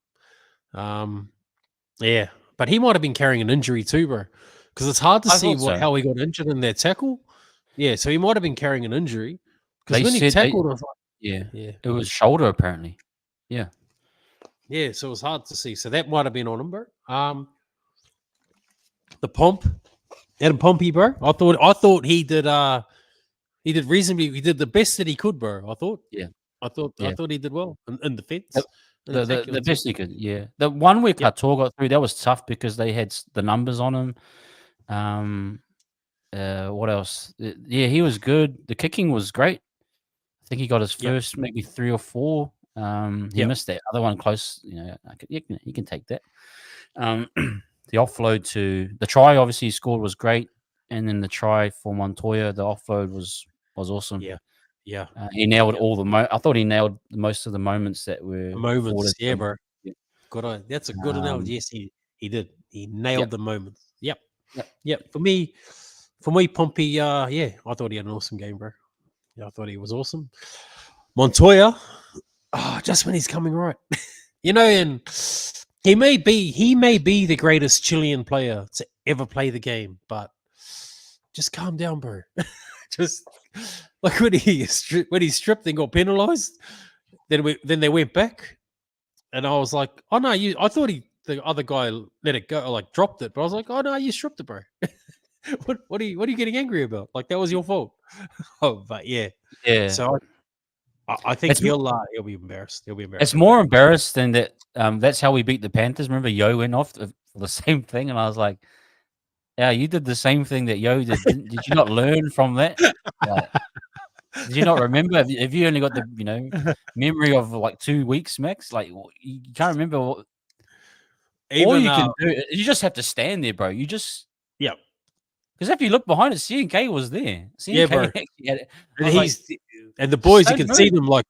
Yeah, but he might have been carrying an injury too, bro. Because it's hard to see how he got injured in that tackle. Yeah, so he might have been carrying an injury. Because when he tackled, I was like, it was shoulder apparently. Yeah. Yeah, so it was hard to see. So that might have been on him, bro. The Pomp, Adam Pompey, bro. I thought he did reasonably. He did the best that he could, bro. I thought. Yeah. I thought he did well in defense. The best he could. Yeah. The one where Couture got through, that was tough because they had the numbers on him. What else? Yeah, he was good. The kicking was great. I think he got his first maybe 3 or 4. He missed that other one close. You know, he can take that. The offload to the try, obviously he scored, was great, and then the try for Montoya, the offload was awesome. Yeah. He nailed all the. I thought he nailed most of the moments that were moments. Yeah, bro. Yeah. Good. That's a good analogy. Yes, he did. He nailed the moments. Yep. For me, Pompey. I thought he had an awesome game, bro. Yeah, I thought he was awesome. Montoya. Just when he's coming right, and he may be the greatest Chilean player to ever play the game, but just calm down, bro. Just like when he stripped and got penalized, then they went back, and I was like, oh no, I thought the other guy let it go, or like dropped it, but I was like, oh no, you stripped it, bro. What are you getting angry about? Like that was your fault. But yeah. So I think he'll be embarrassed. He'll be embarrassed. It's more embarrassed than that. That's how we beat the Panthers. Remember, Yo went off for the same thing, and I was like, "Yeah, you did the same thing that Yo did. Did you not learn from that? Like, did you not remember? Have you only got the memory of like 2 weeks max? Like you can't remember. All you can do, you just have to stand there, bro. You just Because if you look behind it, CNK was there. CNK bro. actually had it. And the boys, you can see them like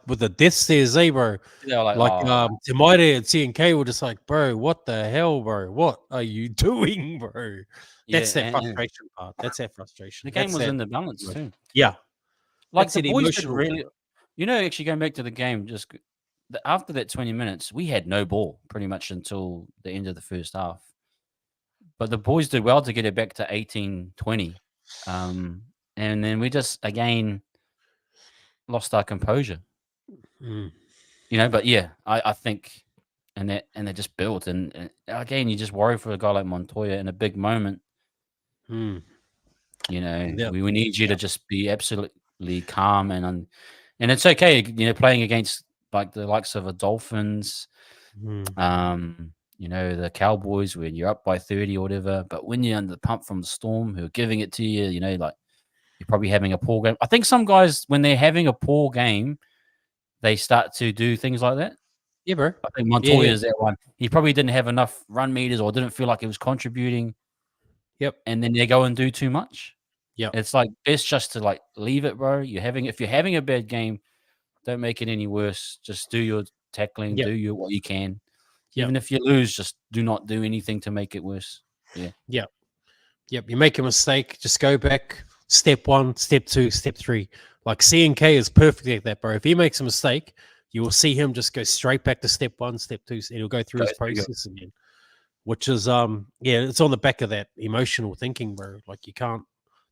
with the death stares, bro. They're like Tamaire and CNK were just like, bro, what the hell, bro? What are you doing, bro? That's that frustration part. That's that frustration. The game was in the balance too. Yeah. Like the boys did really, actually going back to the game, just after that 20 minutes, we had no ball pretty much until the end of the first half. But the boys did well to get it back to 18-20. And then we just, again, lost our composure. But yeah, I think, and they just built. And again, you just worry for a guy like Montoya in a big moment. We need you to just be absolutely calm and it's okay, playing against like the likes of the Dolphins, the Cowboys when you're up by 30 or whatever. But when you're under the pump from the Storm who are giving it to you, like you're probably having a poor game. I think some guys, when they're having a poor game, they start to do things like that. Yeah, bro. I think Montoya is that one. He probably didn't have enough run meters or didn't feel like he was contributing. Yep. And then they go and do too much. Yeah. It's like best just to like leave it, bro. If you're having a bad game, don't make it any worse. Just do your tackling, do what you can. Even if you lose, just do not do anything to make it worse. Yep. You make a mistake, just go back. Step 1, step 2, step 3. Like CNK is perfect at that, bro. If he makes a mistake, you will see him just go straight back to step 1, step 2, and he'll go through his process again. Which is it's on the back of that emotional thinking, bro. Like you can't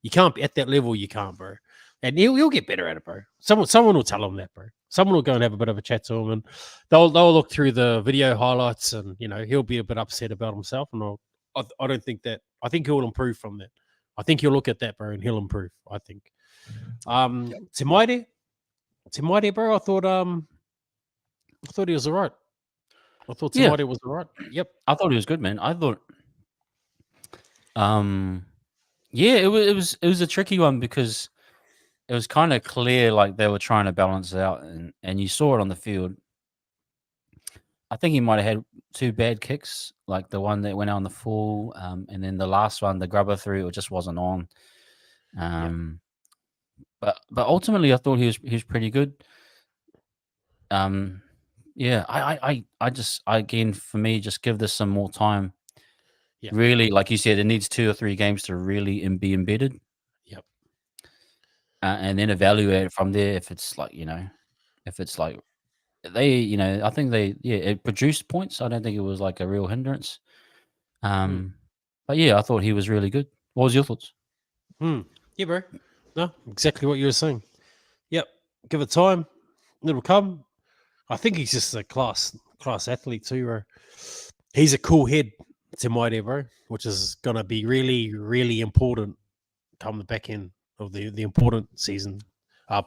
be at that level, you can't, bro. And he'll get better at it, bro. Someone will tell him that, bro. Someone will go and have a bit of a chat to him, and they'll look through the video highlights, and he'll be a bit upset about himself. And I don't think that. I think he'll improve from that. I think he'll look at that, bro, and he'll improve. I think. Tamaide, bro. I thought he was alright. I thought Tamaide was alright. Yep. I thought he was good, man. I thought, it was a tricky one because it was kind of clear like they were trying to balance it out, and you saw it on the field. I think he might have had 2 bad kicks, like the one that went out on the full, and then the last one, the grubber through, it just wasn't on. But ultimately, I thought he was pretty good. I just again, for me, just give this some more time. Yeah. Really, like you said, it needs 2 or 3 games to really be embedded. Yep. And then evaluate it from there. If it's like they, I think it produced points. I don't think it was like a real hindrance. But yeah, I thought he was really good. What was your thoughts? Yeah, bro. No, exactly what you were saying. Yep. Give it time. It'll come. I think he's just a class athlete too, bro. He's a cool head to my idea, bro, which is gonna be really, really important come the back end of the important season,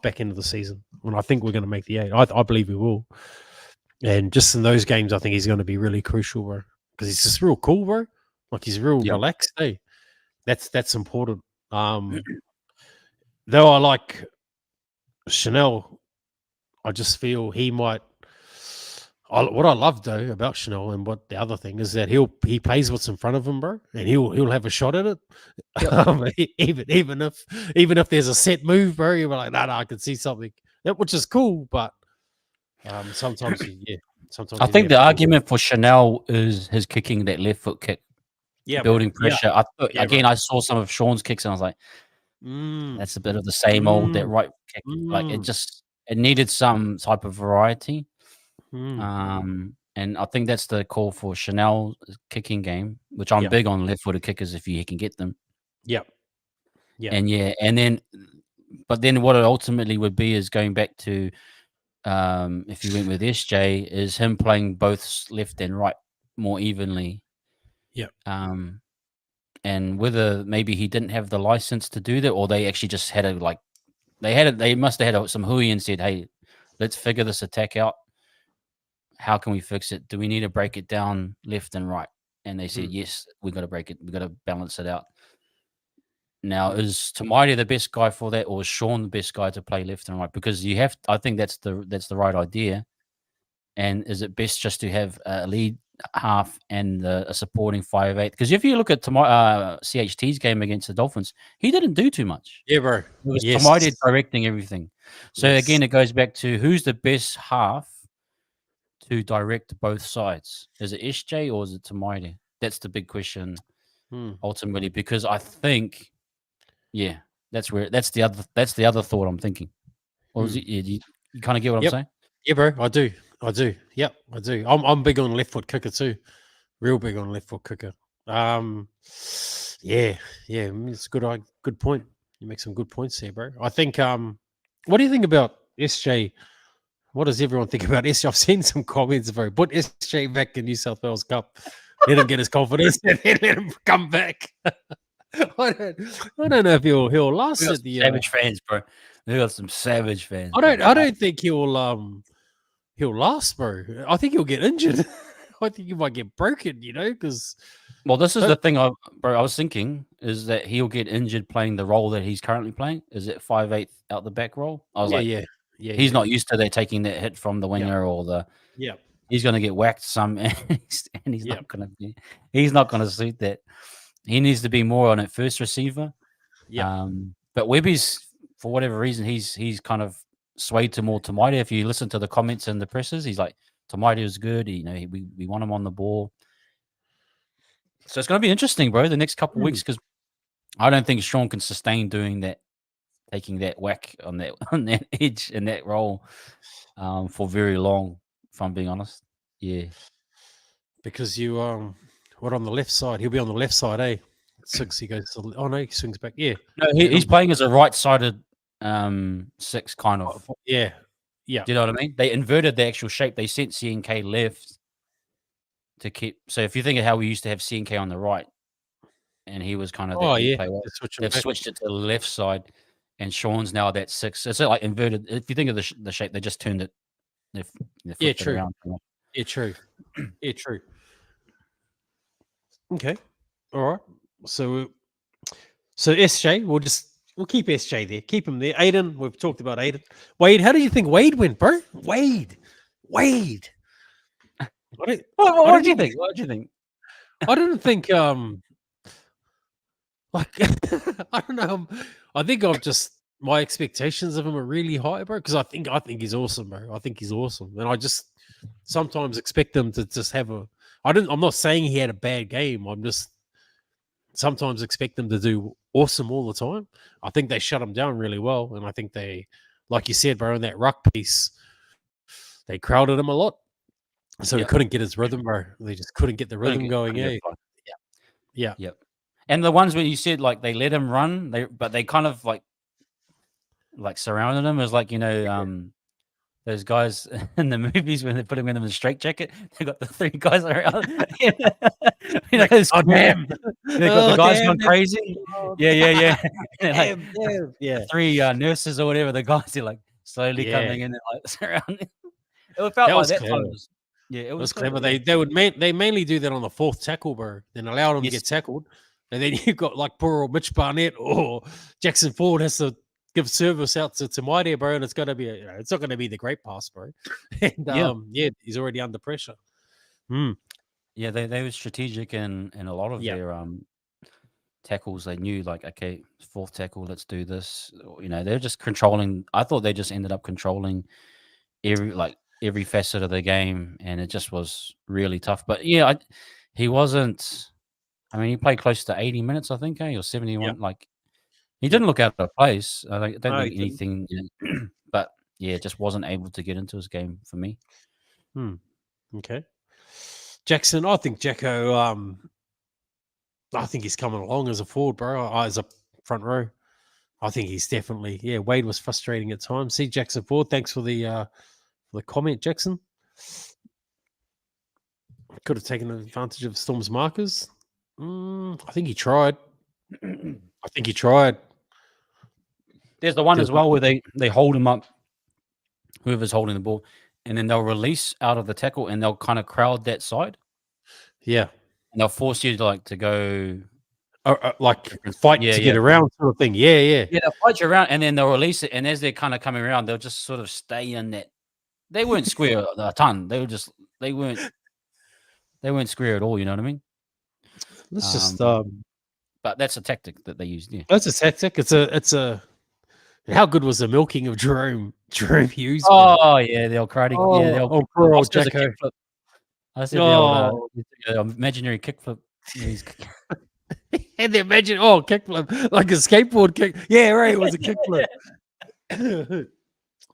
back end of the season. When I think we're gonna make the 8. I believe we will. And just in those games, I think he's gonna be really crucial, bro. Because he's just real cool, bro. Like he's real relaxed, hey. That's important. Though I like Chanel, I just feel he might. What I love though about Chanel, and what the other thing is that he plays what's in front of him, bro, and he'll have a shot at it. Yep. even if there's a set move, bro, you're like, no, I can see something, which is cool. But sometimes, sometimes I think the argument for Chanel is his kicking that left foot kick, building pressure. I saw some of Sean's kicks, and I was like, that's a bit of the same old that right kick. Like it needed some type of variety. And I think that's the call for Chanel's kicking game, which I'm big on left-footed kickers if you can get them. Yep. But then what it ultimately would be is going back to if you went with SJ, is him playing both left and right more evenly. Yep. And whether maybe he didn't have the license to do that, or they actually just had they must have had some hui and said, hey, let's figure this attack out. How can we fix it? Do we need to break it down left and right? And they said, yes, we got to break it. We got to balance it out. Now, is Tamaide the best guy for that, or is Sean the best guy to play left and right? Because I think that's the right idea. And is it best just to have a lead half and a supporting 5'8"? Because if you look at CHT's game against the Dolphins, he didn't do too much. Yeah, bro. It was Tamaide directing everything. So again, it goes back to who's the best half to direct both sides. Is it SJ or is it Tamaide? That's the big question ultimately, because I think, that's the other thought I'm thinking. Or is it, you kind of get what I'm saying? Yeah, bro, I do. Yep, I do. I'm big on left foot kicker too. Real big on left foot kicker. It's a good point. You make some good points there, bro. I think what do you think about SJ? What does everyone think about SJ? I've seen some comments, bro. Put SJ back in New South Wales Cup. Let him get his confidence and then let him come back. I don't know if he'll last at the savage fans, bro. They got some savage fans. I don't think he'll last, bro. I think he'll get injured. I think he might get broken, because this is the thing, I was thinking is that he'll get injured playing the role that he's currently playing. Is it 5'8" out the back role? I was he's not used to taking that hit from the winger or the. Yeah. He's going to get whacked some, and he's not going to suit that. He needs to be more on at first receiver. Yeah. But Webby's, for whatever reason, he's kind of swayed to more Tamaide. If you listen to the comments and the presses, he's like, Tamaide is good. We want him on the ball. So it's going to be interesting, bro, the next couple of weeks, because I don't think Sean can sustain doing that taking that whack on that edge and that role for very long. If I'm being honest, yeah. Because you what on the left side? He'll be on the left side, eh? 6. He goes. Oh no, he swings back. Yeah. No, he's playing as a right-sided 6 kind of. Yeah. Yeah. Do you know what I mean? They inverted the actual shape. They sent CNK left to keep. So if you think of how we used to have CNK on the right, and he was kind of that deep player, they've switched it to the left side, and Sean's now that 6. It's like inverted. If you think of the shape, they just turned it. Yeah, true. Yeah, true. Yeah, true. Okay. All right. So SJ, we'll keep SJ there. Keep him there. Aiden, we've talked about Aiden. Wade, how do you think Wade went, bro? Wade. What did you think? What did you think? I didn't think like I don't know. I think my expectations of him are really high, bro. Because I think he's awesome, bro. I think he's awesome, and I just sometimes expect him to just have a. I'm not saying he had a bad game. I'm just sometimes expect them to do awesome all the time. I think they shut him down really well, and I think they, like you said, bro, in that ruck piece, they crowded him a lot, so he couldn't get his rhythm, bro. They just couldn't get the rhythm going. Yeah. Yep. And the ones where you said like they let him run, but they kind of like surrounded him. It was like, you know, those guys in the movies when they put him in a straitjacket, they got the 3 guys around. You know, oh damn! They got the guys going crazy. Yeah. Like, 3 nurses or whatever. The guys are like slowly coming in and like surrounding. It felt like that time. It was clever. They mainly do that on the 4th tackle, bro. Then allow them to get tackled, and then you've got like poor old Mitch Barnett or Jackson Ford has to give service out to my there, bro, and it's gonna be it's not gonna be the great pass, bro. And he's already under pressure. Yeah, they were strategic in a lot of their tackles. They knew like, okay, 4th tackle, let's do this. You know, they're just controlling. I thought they just ended up controlling every facet of the game, and it just was really tough. But yeah, he wasn't. I mean, he played close to 80 minutes, I think, or 71. Like, he didn't look out of place. I don't think anything, but yeah, just wasn't able to get into his game for me. Okay, Jackson. I think Jacko. I think he's coming along as a forward, bro. As a front row. I think he's definitely. Yeah, Wade was frustrating at times. See Jackson Ford. Thanks for the comment, Jackson. Could have taken advantage of Storm's markers. I think he tried. There's the one as well where they hold him up, whoever's holding the ball, and then they'll release out of the tackle and they'll kind of crowd that side. Yeah. And they'll force you to to go fight to get around sort of thing. Yeah. Yeah, they'll fight you around and then they'll release it. And as they're kind of coming around, they'll just sort of stay in that. They weren't square a ton. They weren't square at all, you know what I mean? Let's just but that's a tactic that they used. Yeah, that's a tactic. It's a. How good was the milking of Jerome Hughes? Oh yeah, the old karate. The old Jacko. I said the old imaginary kickflip. And the kickflip, like a skateboard kick. Yeah, right. It was a kickflip.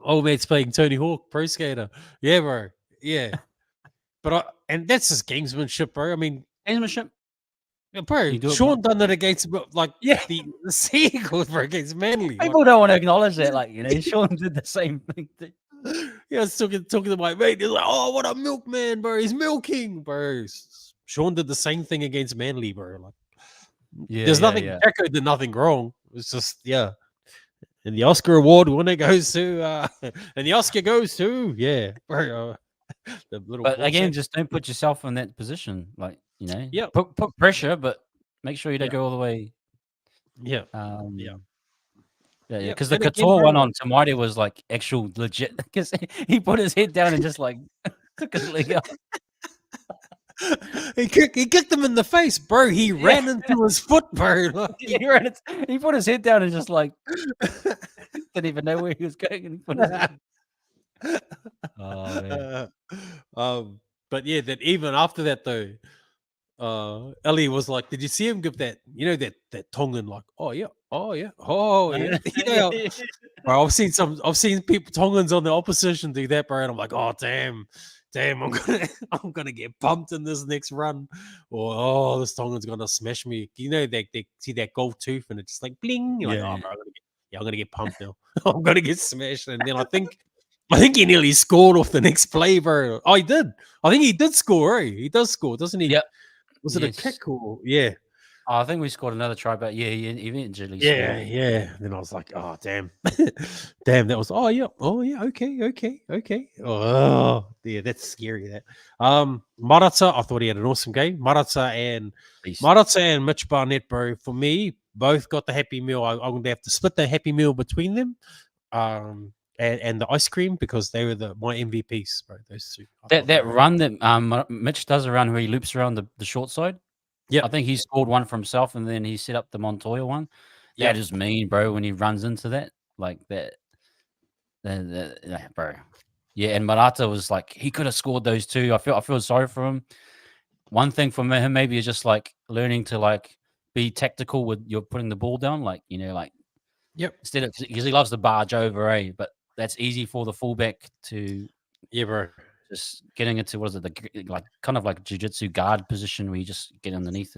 Old mate's playing Tony Hawk, pro skater. Yeah, bro. Yeah, but and that's just gamesmanship, bro. I mean, gamesmanship. Yeah, bro, Sean done that against the Seagulls, bro, against Manly. People don't want to acknowledge that, Sean did the same thing. Yeah, I was talking to my mate. He's like, "Oh, what a milkman, bro! He's milking, bro." Sean did the same thing against Manly, bro. There's nothing. Jacko did nothing wrong. It's just And the Oscar award winner goes to, bro. But again, just don't put yourself in that position. Put pressure, but make sure you don't go all the way. Yeah. Because the Couture one on Tamati was like actual legit. Because he put his head down and just took his leg up. He kicked him in the face, bro. He ran into his foot, bro. He put his head down and just didn't even know where he was going. And he put his head. Oh man. But yeah, that even after that though, Ellie was like, "Did you see him give that? You know that Tongan like, oh yeah, oh yeah, oh yeah." You know, bro, I've seen people Tongans on the opposition do that, bro, and I'm like, oh damn, I'm gonna get bumped in this next run, or oh, this Tongan's gonna smash me. You know, they see that gold tooth and it's just like bling. You're like, oh, bro, I'm gonna get pumped now. I'm gonna get smashed, and then I think he nearly scored off the next play, bro. Oh, he did. I think he did score. Right? He does score, doesn't he? Yep. Was it a kick or yeah? Oh, I think we scored another try, but yeah, he eventually Yeah, scored. yeah. Then I was like, oh damn, damn. That was oh yeah, okay. Oh yeah, that's scary. That Marata, I thought he had an awesome game. Marata and Mitch Barnett, bro. For me, both got the happy meal. I'm going to have to split the happy meal between them. And the ice cream because they were my MVPs, bro. Those two. That run that Mitch does around where he loops around the short side. Yeah, I think he scored one for himself, and then he set up the Montoya one. That is mean, bro. When he runs into that, like that, bro. Yeah, and Marata was like he could have scored those two. I feel sorry for him. One thing for him maybe is just like learning to like be tactical with you're putting the ball down, like like instead of because he loves to barge over, but that's easy for the fullback to bro. Just getting into what is it, like kind of like jiu-jitsu guard position where you just get underneath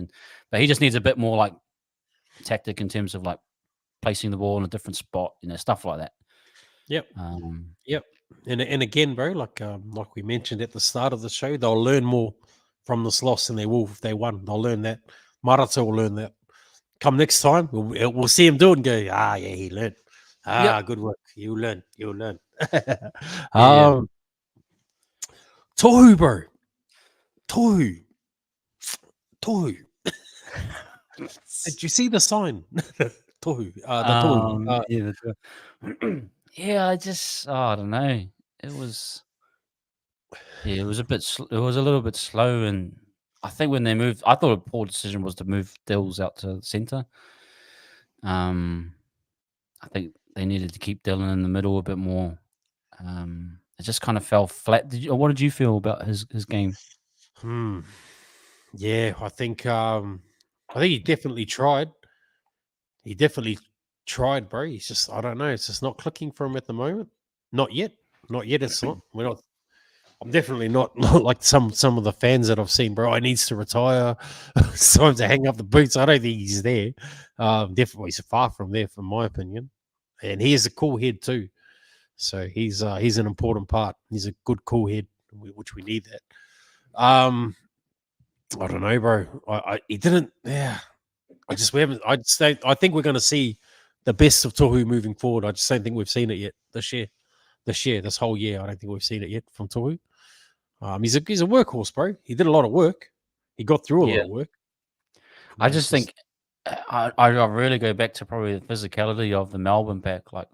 but he just needs a bit more like tactic in terms of like placing the ball in a different spot, stuff like that. Yep. And again, bro, like we mentioned at the start of the show, they'll learn more from this loss than they will if they won. They'll learn that. Marata will learn that. Come next time, we'll see him do it and go, yeah, he learned. Good work. You learn. Tohu, bro. Tohu. Did you see the sign? Tohu. Yeah, I don't know. It was a little bit slow, and I think when they moved, I thought a poor decision was to move Dills out to center. I think they needed to keep Dylan in the middle a bit more. It just kind of fell flat. What did you feel about his game? Yeah, I think he definitely tried. He definitely tried, bro. He's just I don't know. It's just not clicking for him at the moment. Not yet. It's not. We're not. I'm definitely not like some of the fans that I've seen, bro. He needs to retire. It's time to hang up the boots. I don't think he's there. Definitely, he's far from there, from my opinion. And he has a cool head too. So he's an important part. He's a good cool head, which we need that. I don't know, bro. He didn't. Yeah. I think we're going to see the best of Tohu moving forward. I just don't think we've seen it yet this whole year. I don't think we've seen it yet from Tohu. He's a workhorse, bro. He did a lot of work. He got through a lot of work. I just think I really go back to probably the physicality of the Melbourne pack. Like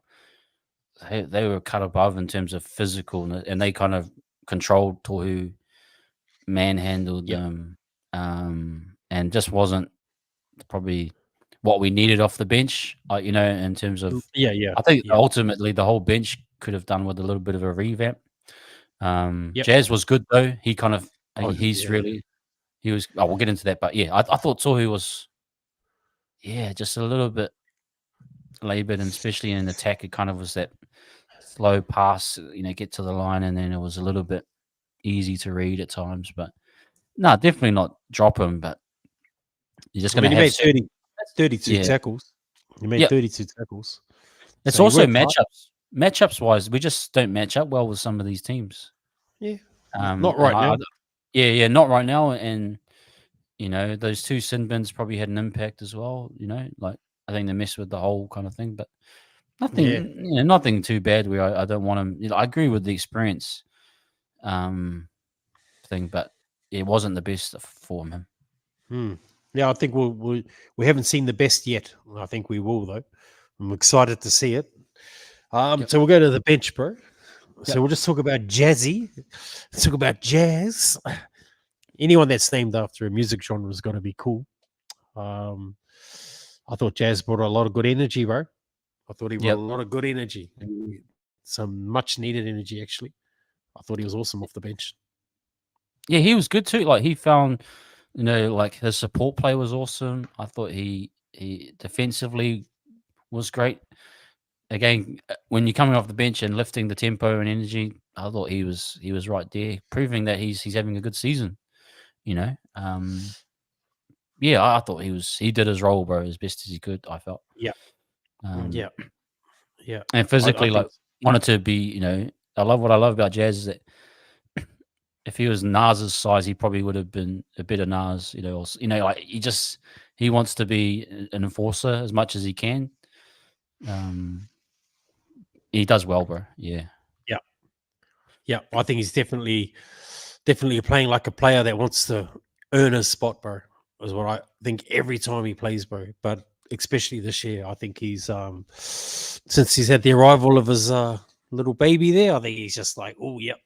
they were cut above in terms of physical, and they kind of controlled Tohu, manhandled them, and just wasn't probably what we needed off the bench. In terms of I think ultimately the whole bench could have done with a little bit of a revamp. Jazz was good though. He kind of we'll get into that, but I thought Tohu was just a little bit labored, and especially in attack, it kind of was that slow pass, get to the line, and then it was a little bit easy to read at times. But no, definitely not drop him, but you're just going to have 32 tackles. You made 32 tackles. It's so also matchups wise, we just don't match up well with some of these teams. Yeah. Not right now. Not right now. And those two sin bins probably had an impact as well. Like I think they messed with the whole kind of thing, but nothing, nothing too bad. Where I don't want him. I agree with the experience, thing, but it wasn't the best for him. Yeah, I think we haven't seen the best yet. I think we will though. I'm excited to see it. So we'll go to the bench, bro. So we'll just talk about Jazzy. Let's talk about jazz. Anyone that's named after a music genre is going to be cool. I thought Jazz brought a lot of good energy, bro. I thought he brought a lot of good energy. Some much needed energy, actually. I thought he was awesome off the bench. Yeah, he was good too. Like he found Like his support play was awesome. I thought he defensively was great. Again, when you're coming off the bench and lifting the tempo and energy, I thought he was right there, proving that he's having a good season. Yeah, I thought he did his role, bro, as best as he could. I felt, Yeah, yeah, yeah. and I physically, think like wanted to be. I love what I love about Jazz is that if he was Nas's size, he probably would have been a better Nas. Like he wants to be an enforcer as much as he can. He does well, bro. Yeah. yeah, yeah. I think he's definitely playing like a player that wants to earn a spot, bro. Is what I think every time he plays, bro. But especially this year, I think he's since he's had the arrival of his little baby there, I think he's just like, oh, yep,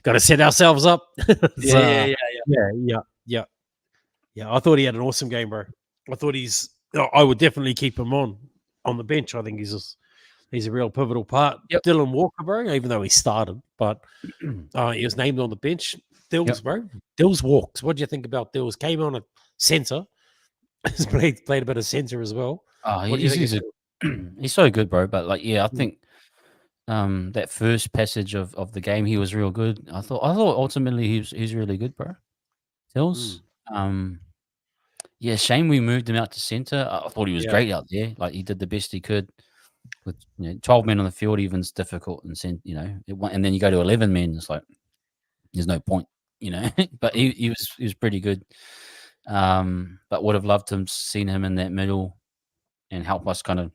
got to set ourselves up. Yeah. Yeah. I thought he had an awesome game, bro. I thought I would definitely keep him on the bench. I think he's a real pivotal part. Yep. Dylan Walker, bro, even though he started, but he was named on the bench. Dills, bro. Dills walks. What do you think about Dills? Came on a center. He's played a bit of center as well. He's so good, bro. But I think that first passage of the game, he was real good. I thought ultimately he's really good, bro. Dills. Shame we moved him out to center. I thought he was great out there. Like he did the best he could. With 12 men on the field, even's difficult, and and then you go to 11 men. It's like there's no point, But he was pretty good. But would have loved to have seen him in that middle and help us kind of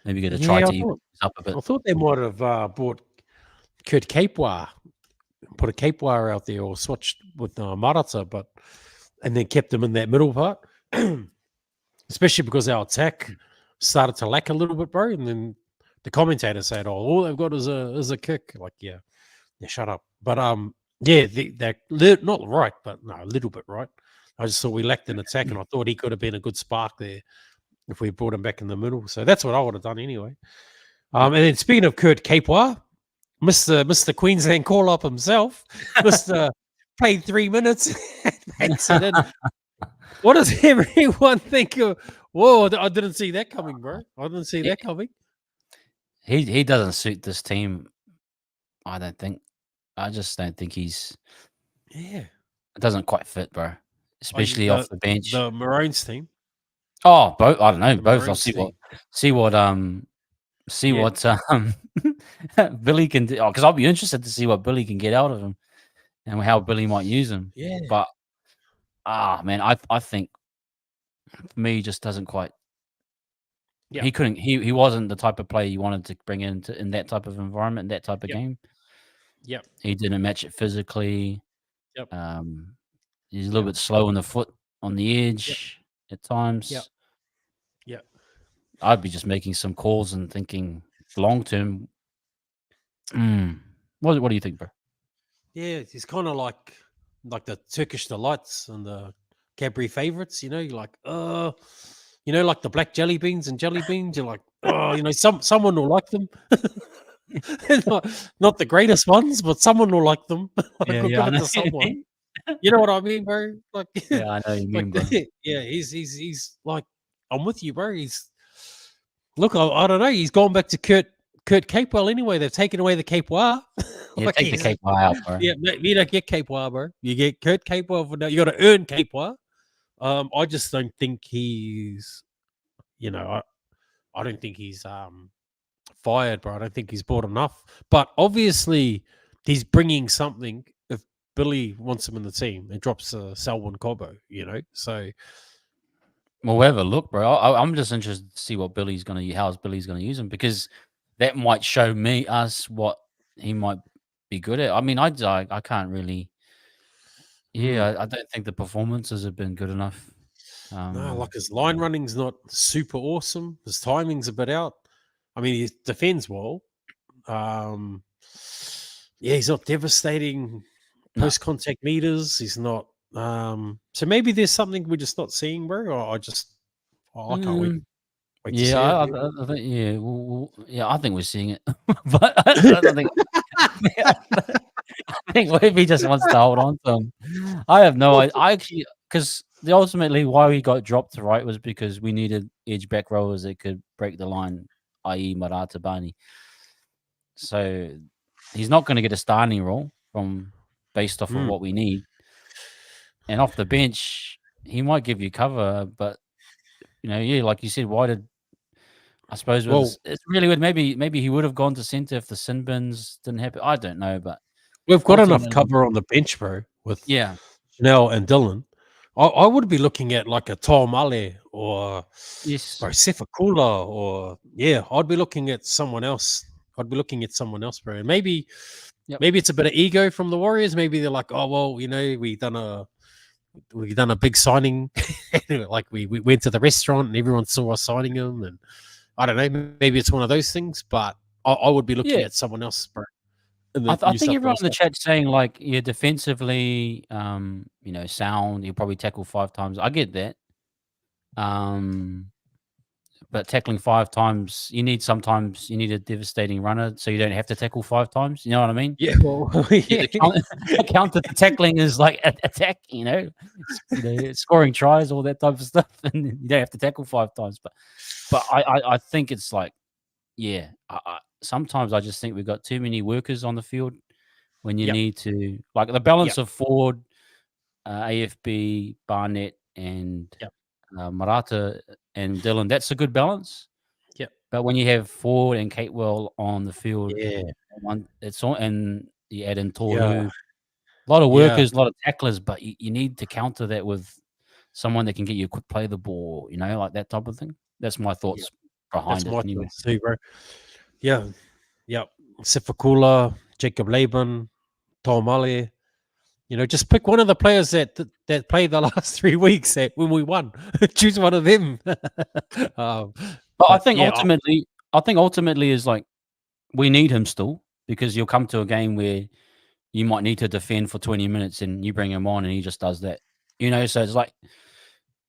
maybe get a try to even up a bit. I thought they might have bought Kurt Capewar, put a Capewar out there, or switched with Marata, and then kept him in that middle part, especially because our attack started to lack a little bit, bro. And then the commentator said, "Oh, all they've got is a kick." Like, yeah, shut up. But they're not right, but no, a little bit right. I just thought we lacked an attack, and I thought he could have been a good spark there if we brought him back in the middle. So that's what I would have done anyway. And then speaking of Kurt Capewar, Mr. Queensland call up himself, Mr. played 3 minutes. What does everyone think of? Whoa, I didn't see that coming, bro. I didn't see that coming. He doesn't suit this team. I don't think. I just don't think he's. Yeah, it doesn't quite fit, bro. Especially off the bench. The Maroons team. Oh, both. I don't know. Both. Maroons I'll see what Billy can do. Because I'll be interested to see what Billy can get out of him and how Billy might use him. Yeah. But man, I think for me, he just doesn't quite. Yeah. He couldn't. He wasn't the type of player you wanted to bring in that type of environment, in that type of game. Yep. He didn't match it physically. Yep. He's a little bit slow on the foot, on the edge at times. Yep. I'd be just making some calls and thinking long term. What do you think, bro? Yeah, he's kind of like the Turkish delights and the Cadbury favorites. You're like, like the black jelly beans and jelly beans. You're like, someone will like them. not the greatest ones, but someone will like them. I know. Someone. You know what I mean, bro? Like, yeah, I know you mean, bro. Yeah, he's like, I'm with you, bro. Look, I don't know. He's gone back to Kurt Capewell anyway. They've taken away the Capewell. Take the Capewell out, bro. Yeah, you don't get Capewell, bro. You get Kurt Capewell for now. You got to earn Capewell. I just don't think he's, I don't think he's fired, bro. I don't think he's bought enough. But obviously, he's bringing something. If Billy wants him in the team and drops Selwyn Cobbo, so. Well, we'll have a look, bro. I'm just interested to see what Billy's going to use him, because that might show us what he might be good at. I mean, I can't really. Yeah, I don't think the performances have been good enough. No, like his line running's not super awesome. His timing's a bit out. I mean, he defends well. He's not devastating post-contact meters. He's not. So maybe there's something we're just not seeing, bro. Or I can't wait. I think, I think we're seeing it, but I don't think. think Webby just wants to hold on to him. I have no idea. I actually, because ultimately why we got dropped to right was because we needed edge back rowers that could break the line, i.e. Marata Bani. So he's not going to get a starting role based off of what we need. And off the bench, he might give you cover, but like you said, I suppose it's really weird. Maybe he would have gone to centre if the sin bins didn't happen. I don't know, but we've got enough cover on the bench, bro. With Chanel and Dylan, I would be looking at like a Tom Ale or bro Sefakula, or I'd be looking at someone else. Bro. And maybe it's a bit of ego from the Warriors. Maybe they're like, oh well, we've done a big signing. Like we went to the restaurant and everyone saw us signing him, and I don't know. Maybe it's one of those things, but I would be looking at someone else, bro. I think everyone in the chat's saying like, defensively, sound. You'll probably tackle 5 times. I get that. But tackling 5 times, sometimes you need a devastating runner, so you don't have to tackle 5 times. You know what I mean? Yeah. Well, the counter to tackling is like attack. Scoring tries, all that type of stuff, and you don't have to tackle 5 times. But I think it's like, sometimes I just think we've got too many workers on the field when you need to, like the balance of Ford, AFB, Barnett, and Marata and Dylan. That's a good balance. But when you have Ford and Catewell on the field, it's on, and you add in Toru, a lot of workers, a lot of tacklers, but you need to counter that with someone that can get you a quick play the ball, like that type of thing. That's my thoughts behind it. Anyway. Thoughts too, bro. Yeah. Sefakula, Jacob Laban, Tom Ale. Just pick one of the players that played the last 3 weeks when we won. Choose one of them. But I think ultimately is like, we need him still, because you'll come to a game where you might need to defend for 20 minutes and you bring him on and he just does that. So it's like,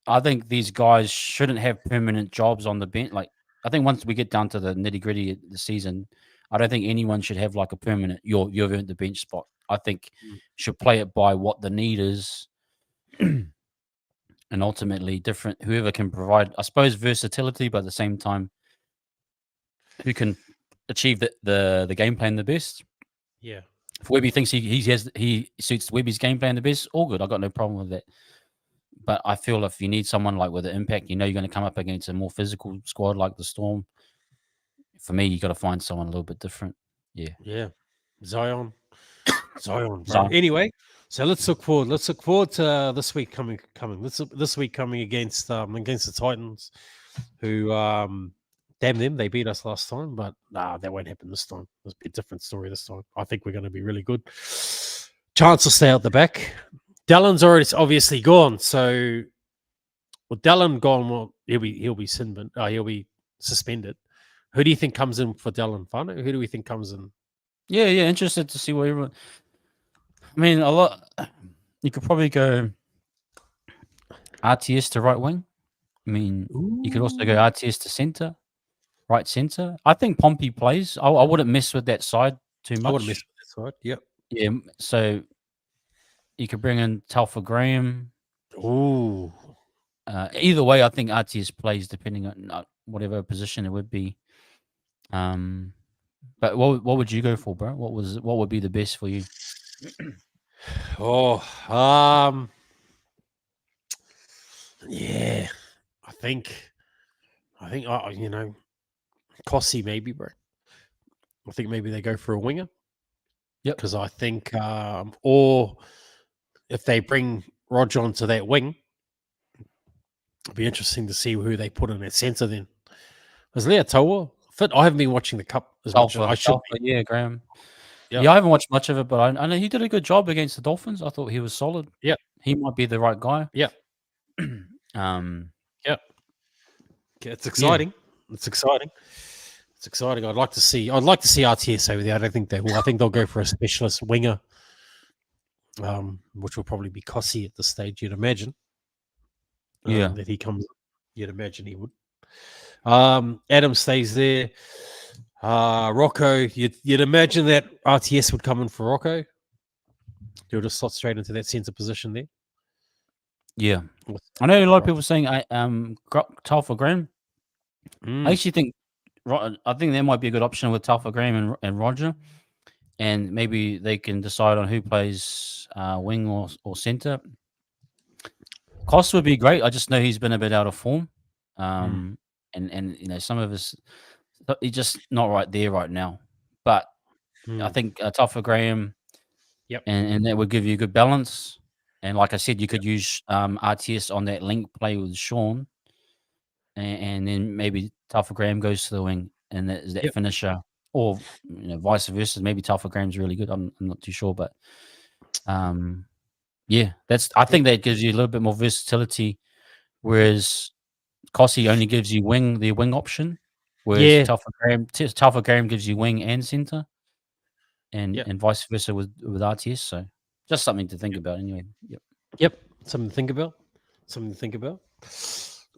I think these guys shouldn't have permanent jobs on the bench. Like, I think once we get down to the nitty-gritty of the season, I don't think anyone should have like a permanent, you've earned the bench spot. I think should play it by what the need is, and ultimately whoever can provide, I suppose, versatility, but at the same time, who can achieve the game plan the best. Yeah. If Webby thinks he suits Webby's game plan the best, all good. I got no problem with that. But I feel if you need someone like with an impact, you're going to come up against a more physical squad like the Storm. For me, you got to find someone a little bit different. Yeah. Zion. Bro. Anyway, so let's look forward. Let's look forward to this week coming. This week coming against the Titans, who damn them, they beat us last time, but that won't happen this time. There's a different story this time. I think we're going to be really good. Chance will stay out the back. Dallon's already obviously gone, so with Dallon gone, well, he'll be suspended. Who do you think comes in for Dallon? Who do we think comes in? Yeah, interested to see what everyone. I mean, a lot. You could probably go RTS to right wing. I mean, you could also go RTS to centre, right centre. I think Pompey plays. I wouldn't mess with that side too much. I wouldn't mess with that side. Yep. Yeah. So you could bring in Telfer Graham. Ooh. Either way, I think RTS plays depending on whatever position it would be. But what would you go for, bro? What would be the best for you? Yeah, I think Kossi maybe, bro. I think maybe they go for a winger. Yep. Because I think, or if they bring Roger onto that wing, it'll be interesting to see who they put in at centre then. Is Lea Toa fit? I haven't been watching the Cup as much as I should. Yeah, Graham. Yep. Yeah, I haven't watched much of it, but I know he did a good job against the Dolphins. I thought he was solid. Yeah, he might be the right guy. Yeah. Yep. It's exciting. Yeah. It's exciting. I'd like to see RTS over there. I don't think they will. I think they'll go for a specialist winger, which will probably be Kossi at this stage. You'd imagine. That he comes. You'd imagine he would. Adam stays there. Rocco, you'd imagine that RTS would come in for Rocco. He'll just slot straight into that centre position there. Yeah, I know a lot of people saying Telfer Graham. I actually think there might be a good option with Telfer Graham and Roger, and maybe they can decide on who plays wing or centre. Cost would be great. I just know he's been a bit out of form, and some of us he's just not right there right now. But I think Telfer Graham, and that would give you a good balance. And like I said, you could use RTS on that link play with Sean, and then maybe Telfer Graham goes to the wing, and that is that finisher, or vice versa. Maybe Telfer Graham's really good. I'm not too sure, but yeah, I think that gives you a little bit more versatility, whereas Kossi only gives you the wing option, whereas Telfer Graham gives you wing and centre, and vice versa with RTS. So just something to think about anyway. Yep, something to think about.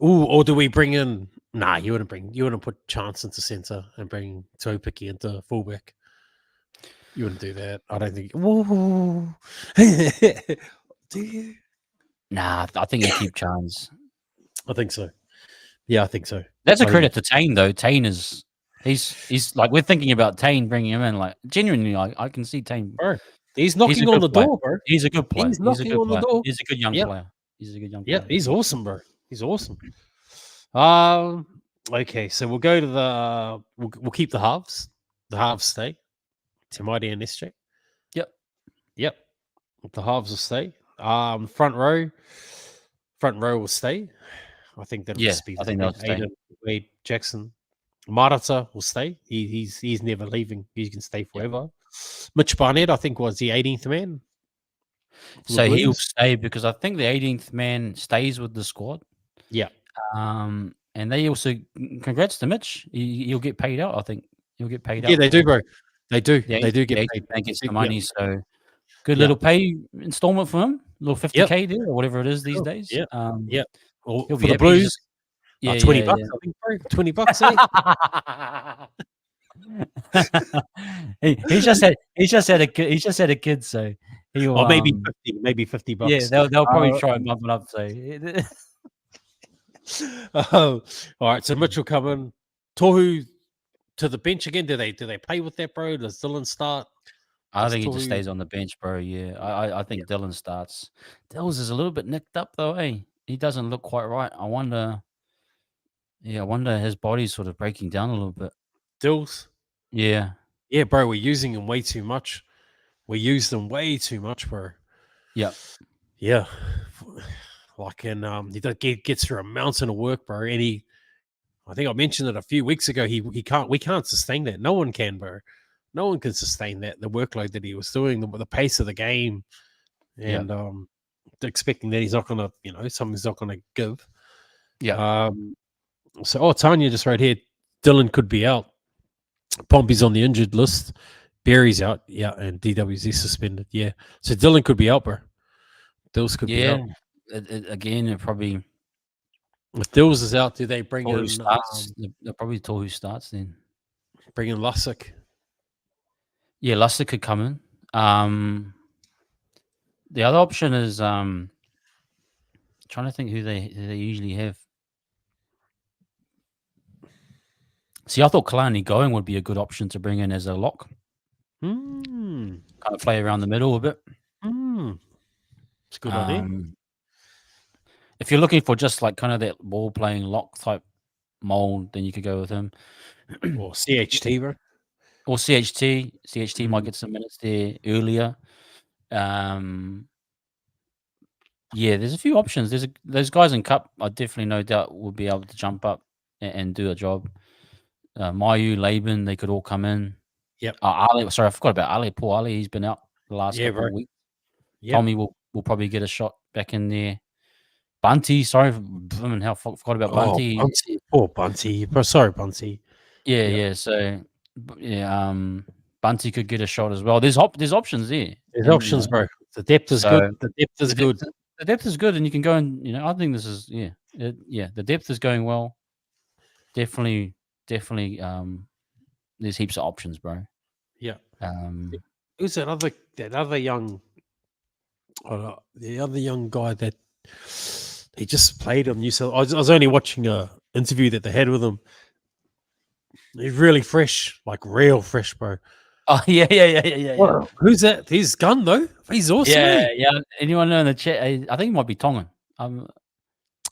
Ooh, or do we bring in? Nah, you wouldn't put Chance into centre and bring Topiki into fullback. You wouldn't do that. I don't think. Whoa. Do you? Nah, I think you keep Chance. I think so. Yeah, I think so. That's a credit to Tane though. Tane is he's like, we're thinking about Tane bringing him in. Like, genuinely, I can see Tane. Bro, he's knocking on the door, bro. He's a good player. He's knocking on the door. He's a good young player. He's a good young player. Yeah, he's awesome, bro. He's awesome. Okay, so we'll go to the we'll keep the halves. The halves stay. Tamaiti and SJ. Yep. The halves will stay. Front row will stay. I think that'll just be. I think they'll stay. Wade, Jackson, Marata will stay. He's never leaving. He can stay forever. Mitch Barnett, I think, was the 18th man. So he'll stay because I think the 18th man stays with the squad. Yeah. And they also, congrats to Mitch. He'll get paid out. I think he'll get paid out. Yeah, they do, bro. They do. They do get paid. They get some money. So good little pay installment for him. A little 50K there or whatever it is these days. Yeah. Well, for the Blues, yeah, $20. I think, bro. $20. He's just had a kid, so he'll, maybe $50. Yeah, they'll probably try and bump it up. So, all right. So Mitch will come in. Tohu to the bench again. Do they play with that, bro? Does Dylan start? I think he just stays on the bench, bro. Yeah, I think Dylan starts. Dills is a little bit nicked up though, eh? He doesn't look quite right. I wonder his body's sort of breaking down a little bit. Dills? Yeah. Yeah, bro, we're using him way too much. We use them way too much, bro. Yeah. Yeah. Like, and he gets through a mountain of work, bro. And I think I mentioned it a few weeks ago. We can't sustain that. No one can, bro. No one can sustain that, the workload that he was doing, the pace of the game. And expecting that he's not going to, something's not going to give. Yeah. So, Tanya just right here, Dylan could be out. Pompey's on the injured list. Barry's out. Yeah. And DWZ suspended. Yeah. So Dylan could be out, bro. Dills could be out. Again, it probably. If Dills is out, do they bring in? They'll probably tell who starts then. Bring in Lussick. Yeah, Lussick could come in. The other option is trying to think who they usually have. See, I thought Kalani Going would be a good option to bring in as a lock. Kind of play around the middle a bit. It's a good idea. If you're looking for just like kind of that ball playing lock type mold, then you could go with him. Or CHT, bro. Or CHT. CHT might get some minutes there earlier. Yeah, there's a few options. Those guys in Cup, I definitely no doubt will be able to jump up and do a job. Mayu, Laban, they could all come in. Yep. Ali, sorry, I forgot about Ali. Poor Ali, he's been out the last couple of weeks. Yep. Tommy will probably get a shot back in there. Bunty, sorry, forgot about Bunty. Bunty. Poor Bunty. Sorry, Bunty. Yeah. So, Bunty could get a shot as well. There's options there. There's options, bro. The depth is good. The depth is good. The depth is good, and you can go and I think this is the depth is going well. Definitely. There's heaps of options, bro. Yeah. Who's that other young The other young guy that he just played on New South. I was only watching a interview that they had with him. He's really fresh, like real fresh, bro. Oh yeah. Who's that? He's Gun though. He's awesome. Yeah. Anyone know in the chat? I think he might be Tongan. I'm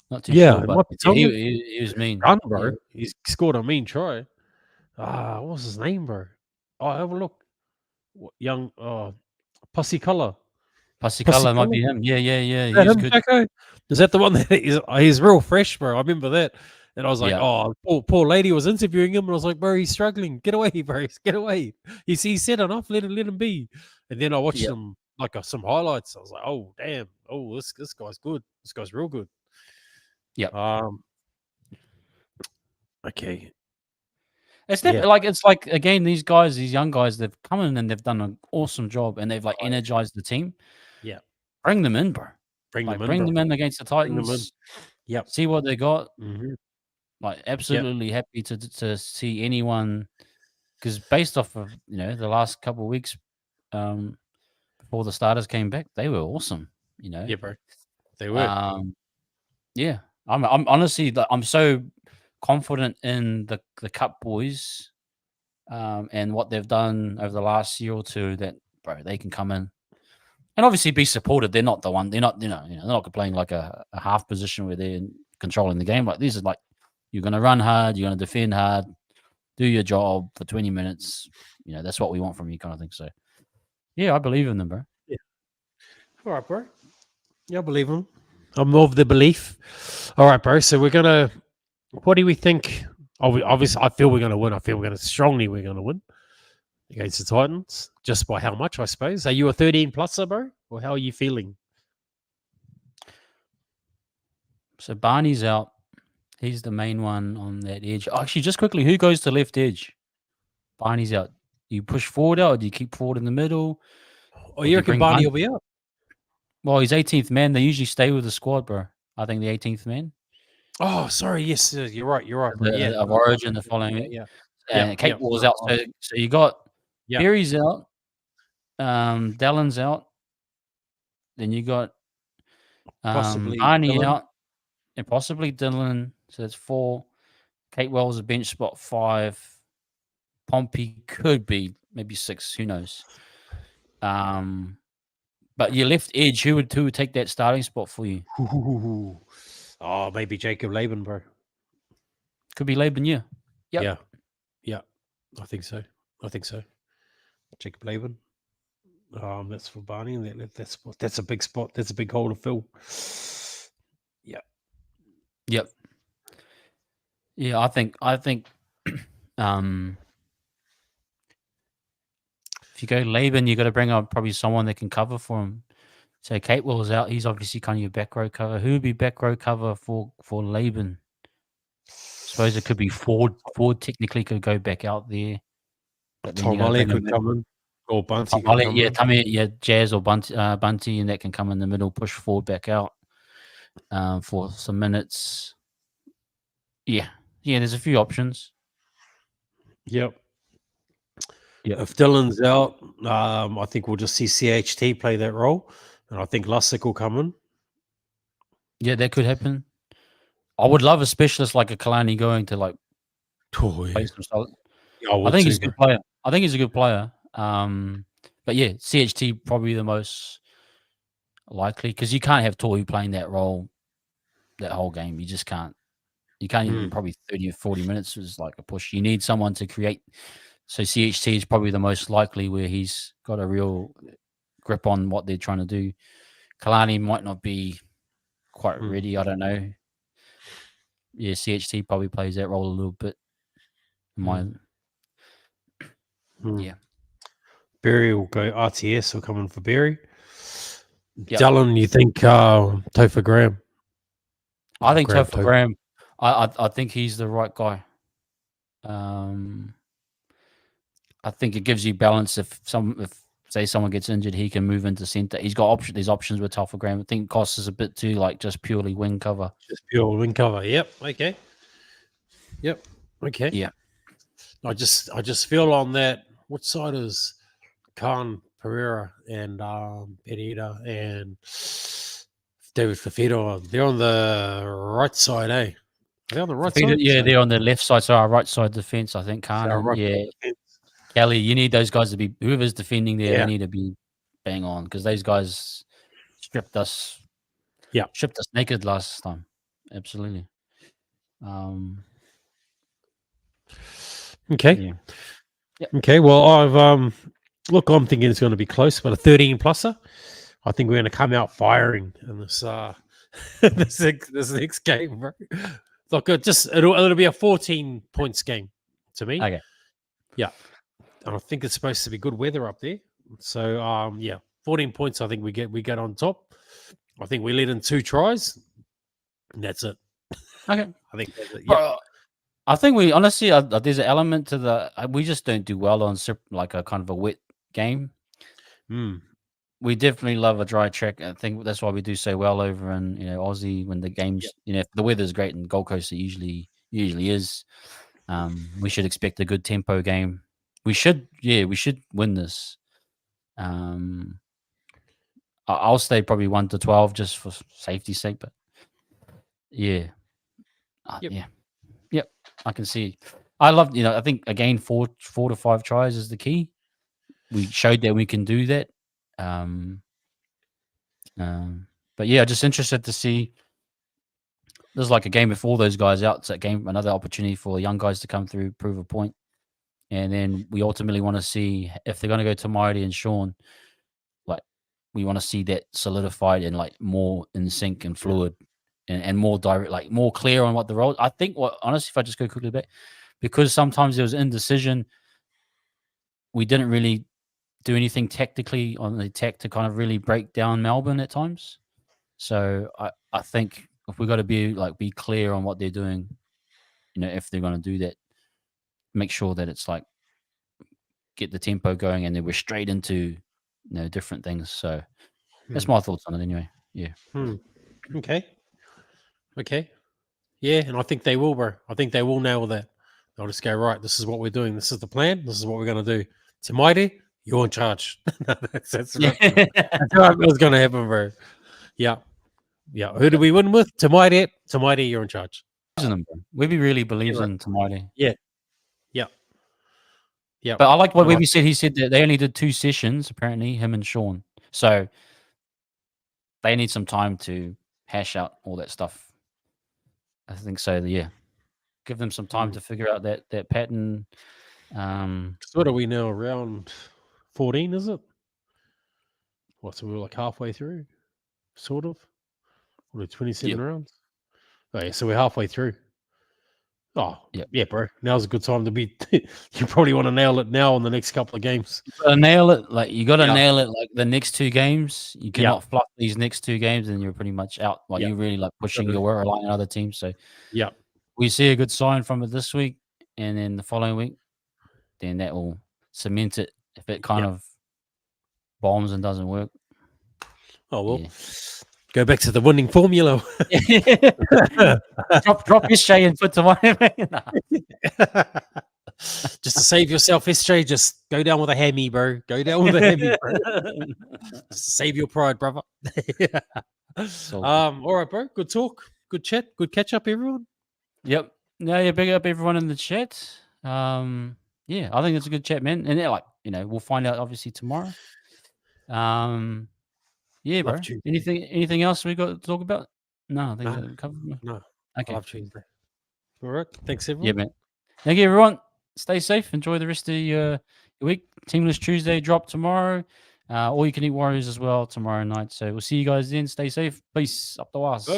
not too Yeah, sure, it but might be yeah, Tongan. he was mean. Gun, bro. Yeah. He's scored a mean try. What was his name, bro? Oh, have a look. Young Pussy Color. Pasicala might be him. Yeah. Is that He's him, good. Jacko? Is that the one that he's real fresh, bro? I remember that. And I was like, Yeah. oh, poor lady was interviewing him, and I was like, bro, he's struggling. Get away, bro. Get away. He said enough. Let him be. And then I watched him like some highlights. I was like, oh damn. Oh, this guy's good. This guy's real good. Yeah. Okay. It's like again, these young guys, they've come in and they've done an awesome job, and they've energized the team. Yeah. Bring them in, bro. Bring them in against the Titans. Yep. See what they got. Mm-hmm. Like absolutely happy to see anyone, because based off of the last couple of weeks, before the starters came back, they were awesome. Yeah, bro. They were. Yeah. I'm honestly, I'm so confident in the Cup boys, and what they've done over the last year or two, that bro, they can come in and obviously be supported. They're not the one. They're not they're not playing like a half position where they're controlling the game. Like, these are like, you're going to run hard, you're going to defend hard, do your job for 20 minutes. That's what we want from you, kind of thing. So yeah, I believe in them, bro. Yeah. All right, bro. Yeah, I believe him. I'm of the belief. All right, bro. So what do we think? Obviously, I feel we're going to win. I feel we're going to win against the Titans. Just by how much, I suppose. Are you a 13 pluser, bro? Or how are you feeling? So Barney's out. He's the main one on that edge. Actually, just quickly, who goes to left edge? Barney's out. Do you push forward out, or do you keep forward in the middle? Oh, you reckon Barney will be out? Well, he's 18th man. They usually stay with the squad, bro. I think the 18th man. Oh, sorry. Yes, you're right. Of Origin, the following. Yeah. And Kate Wall's out. So you got Berry's out. Dallon's out. Then you got possibly Barney Dylan. out. And possibly Dylan. So that's 4. Kate Wells a bench spot 5. Pompey could be maybe 6. Who knows? But your left edge, who would take that starting spot for you? Oh, maybe Jacob Laban, bro. Could be Laban, yeah. Yep. Yeah. I think so. Jacob Laban. That's for Barney. That's a big spot. That's a big hole to fill. Yep. Yeah, I think if you go Laban, you got to bring up probably someone that can cover for him. So Kate Will's out. He's obviously kind of your back row cover. Who would be back row cover for Laban? Suppose it could be Ford. Ford technically could go back out there. But Tom Ollie could come in. Or Bunty could come in. Jazz or Bunty, and that can come in the middle, push Ford back out for some minutes. Yeah, there's a few options. Yep. If Dylan's out, I think we'll just see CHT play that role, and I think Lussick will come in. Yeah, that could happen. I would love a specialist like a Kalani going to play some solid. I think he's a good player. But yeah, CHT probably the most likely, because you can't have Tohu playing that role that whole game. You just can't. You can't even probably 30 or 40 minutes is like a push. You need someone to create. So CHT is probably the most likely, where he's got a real grip on what they're trying to do. Kalani might not be quite ready. I don't know. Yeah, CHT probably plays that role a little bit. Yeah. Berry will go. RTS will come in for Berry. Yep. Dallin, you think Topher Graham? I think Topher Graham. I think he's the right guy. I think it gives you balance. If say someone gets injured, he can move into centre. He's got these options with Topher Graham. I think cost is a bit too just purely wing cover. Just pure wing cover. Yep. Okay. Yep. Okay. Yeah. I just feel on that. What side is Khan Pereira and Pereira and David Fafito. They're on the right side, eh? Are they on the right side? Yeah, they're on the left side, so our right side defense, I think. Khan and Kelly, you need those guys to be whoever's defending there. They need to be bang on because those guys stripped us naked last time. Absolutely. Okay. Yeah. Yep. Okay. Well, I'm thinking it's going to be close, but a 13 pluser. I think we're going to come out firing in this this next game, bro. Look, it'll be a 14 points game to me. Okay. Yeah. And I think it's supposed to be good weather up there. So 14 points. I think we get on top. I think we let in 2 tries, and that's it. Okay. I think that's it. Yeah. I think we honestly there's an element to we just don't do well on like a kind of a wet game. We definitely love a dry track. I think that's why we do so well over in Aussie when the games if the weather's great in Gold Coast it usually is. We should expect a good tempo game. We should win this. I'll stay probably 1-12 just for safety's sake, but Yep, I can see. I love, I think again 4 to 5 tries is the key. We showed that we can do that. But yeah, just interested to see. There's like a game with all those guys out. It's a game, another opportunity for the young guys to come through, prove a point, and then we ultimately want to see if they're going to go to Marty and Sean. Like we want to see that solidified and like more in sync and fluid. And more direct, like more clear on what the role. I think honestly, if I just go quickly back, because sometimes there was indecision, we didn't really do anything tactically on the attack to kind of really break down Melbourne at times. So I think if we got to be clear on what they're doing, if they're going to do that, make sure that it's like get the tempo going and then we're straight into different things. So that's my thoughts on it anyway. Yeah. Okay. Yeah, and I think they will, bro. I think they will nail that. They'll just go, right, this is what we're doing. This is the plan. This is what we're going to do. Tamaiti, you're in charge. that's what was going to happen, bro. Yeah. Who do we win with? Tamaiti, you're in charge. Webby really believes in Tamaiti. Yeah. But I like what Webby said. He said that they only did 2 sessions, apparently, him and Sean. So they need some time to hash out all that stuff. I think so. Yeah, give them some time to figure out that pattern. What are we now? Round 14, is it? What? So we're like halfway through, sort of. What are 27 rounds? Oh yeah, so we're halfway through. Oh yeah, bro. Now's a good time to be. You probably want to nail it now on the next couple of games. You got to nail it like the next 2 games. You cannot fluff these next 2 games, and you're pretty much out. Like you're really like pushing your relying on other teams. So we see a good sign from it this week, and then the following week, then that will cement it. If it kind of bombs and doesn't work, go back to the winning formula. drop SJ and put to one. Just to save yourself, SJ, just go down with a hammy, bro. Go down with a hammy, bro. Just to save your pride, brother. All right, bro. Good talk. Good chat. Good catch up, everyone. Yep. No, big up everyone in the chat. I think it's a good chat, man. And we'll find out obviously tomorrow. Yeah, bro. Anything else we got to talk about? No, I think that covered. No. Okay. Love Tuesday. All right. Thanks, everyone. Yeah, man. Thank you, everyone. Stay safe. Enjoy the rest of your week. Teamless Tuesday drop tomorrow. All you can eat Warriors as well tomorrow night. So we'll see you guys then. Stay safe. Peace. Up the wires.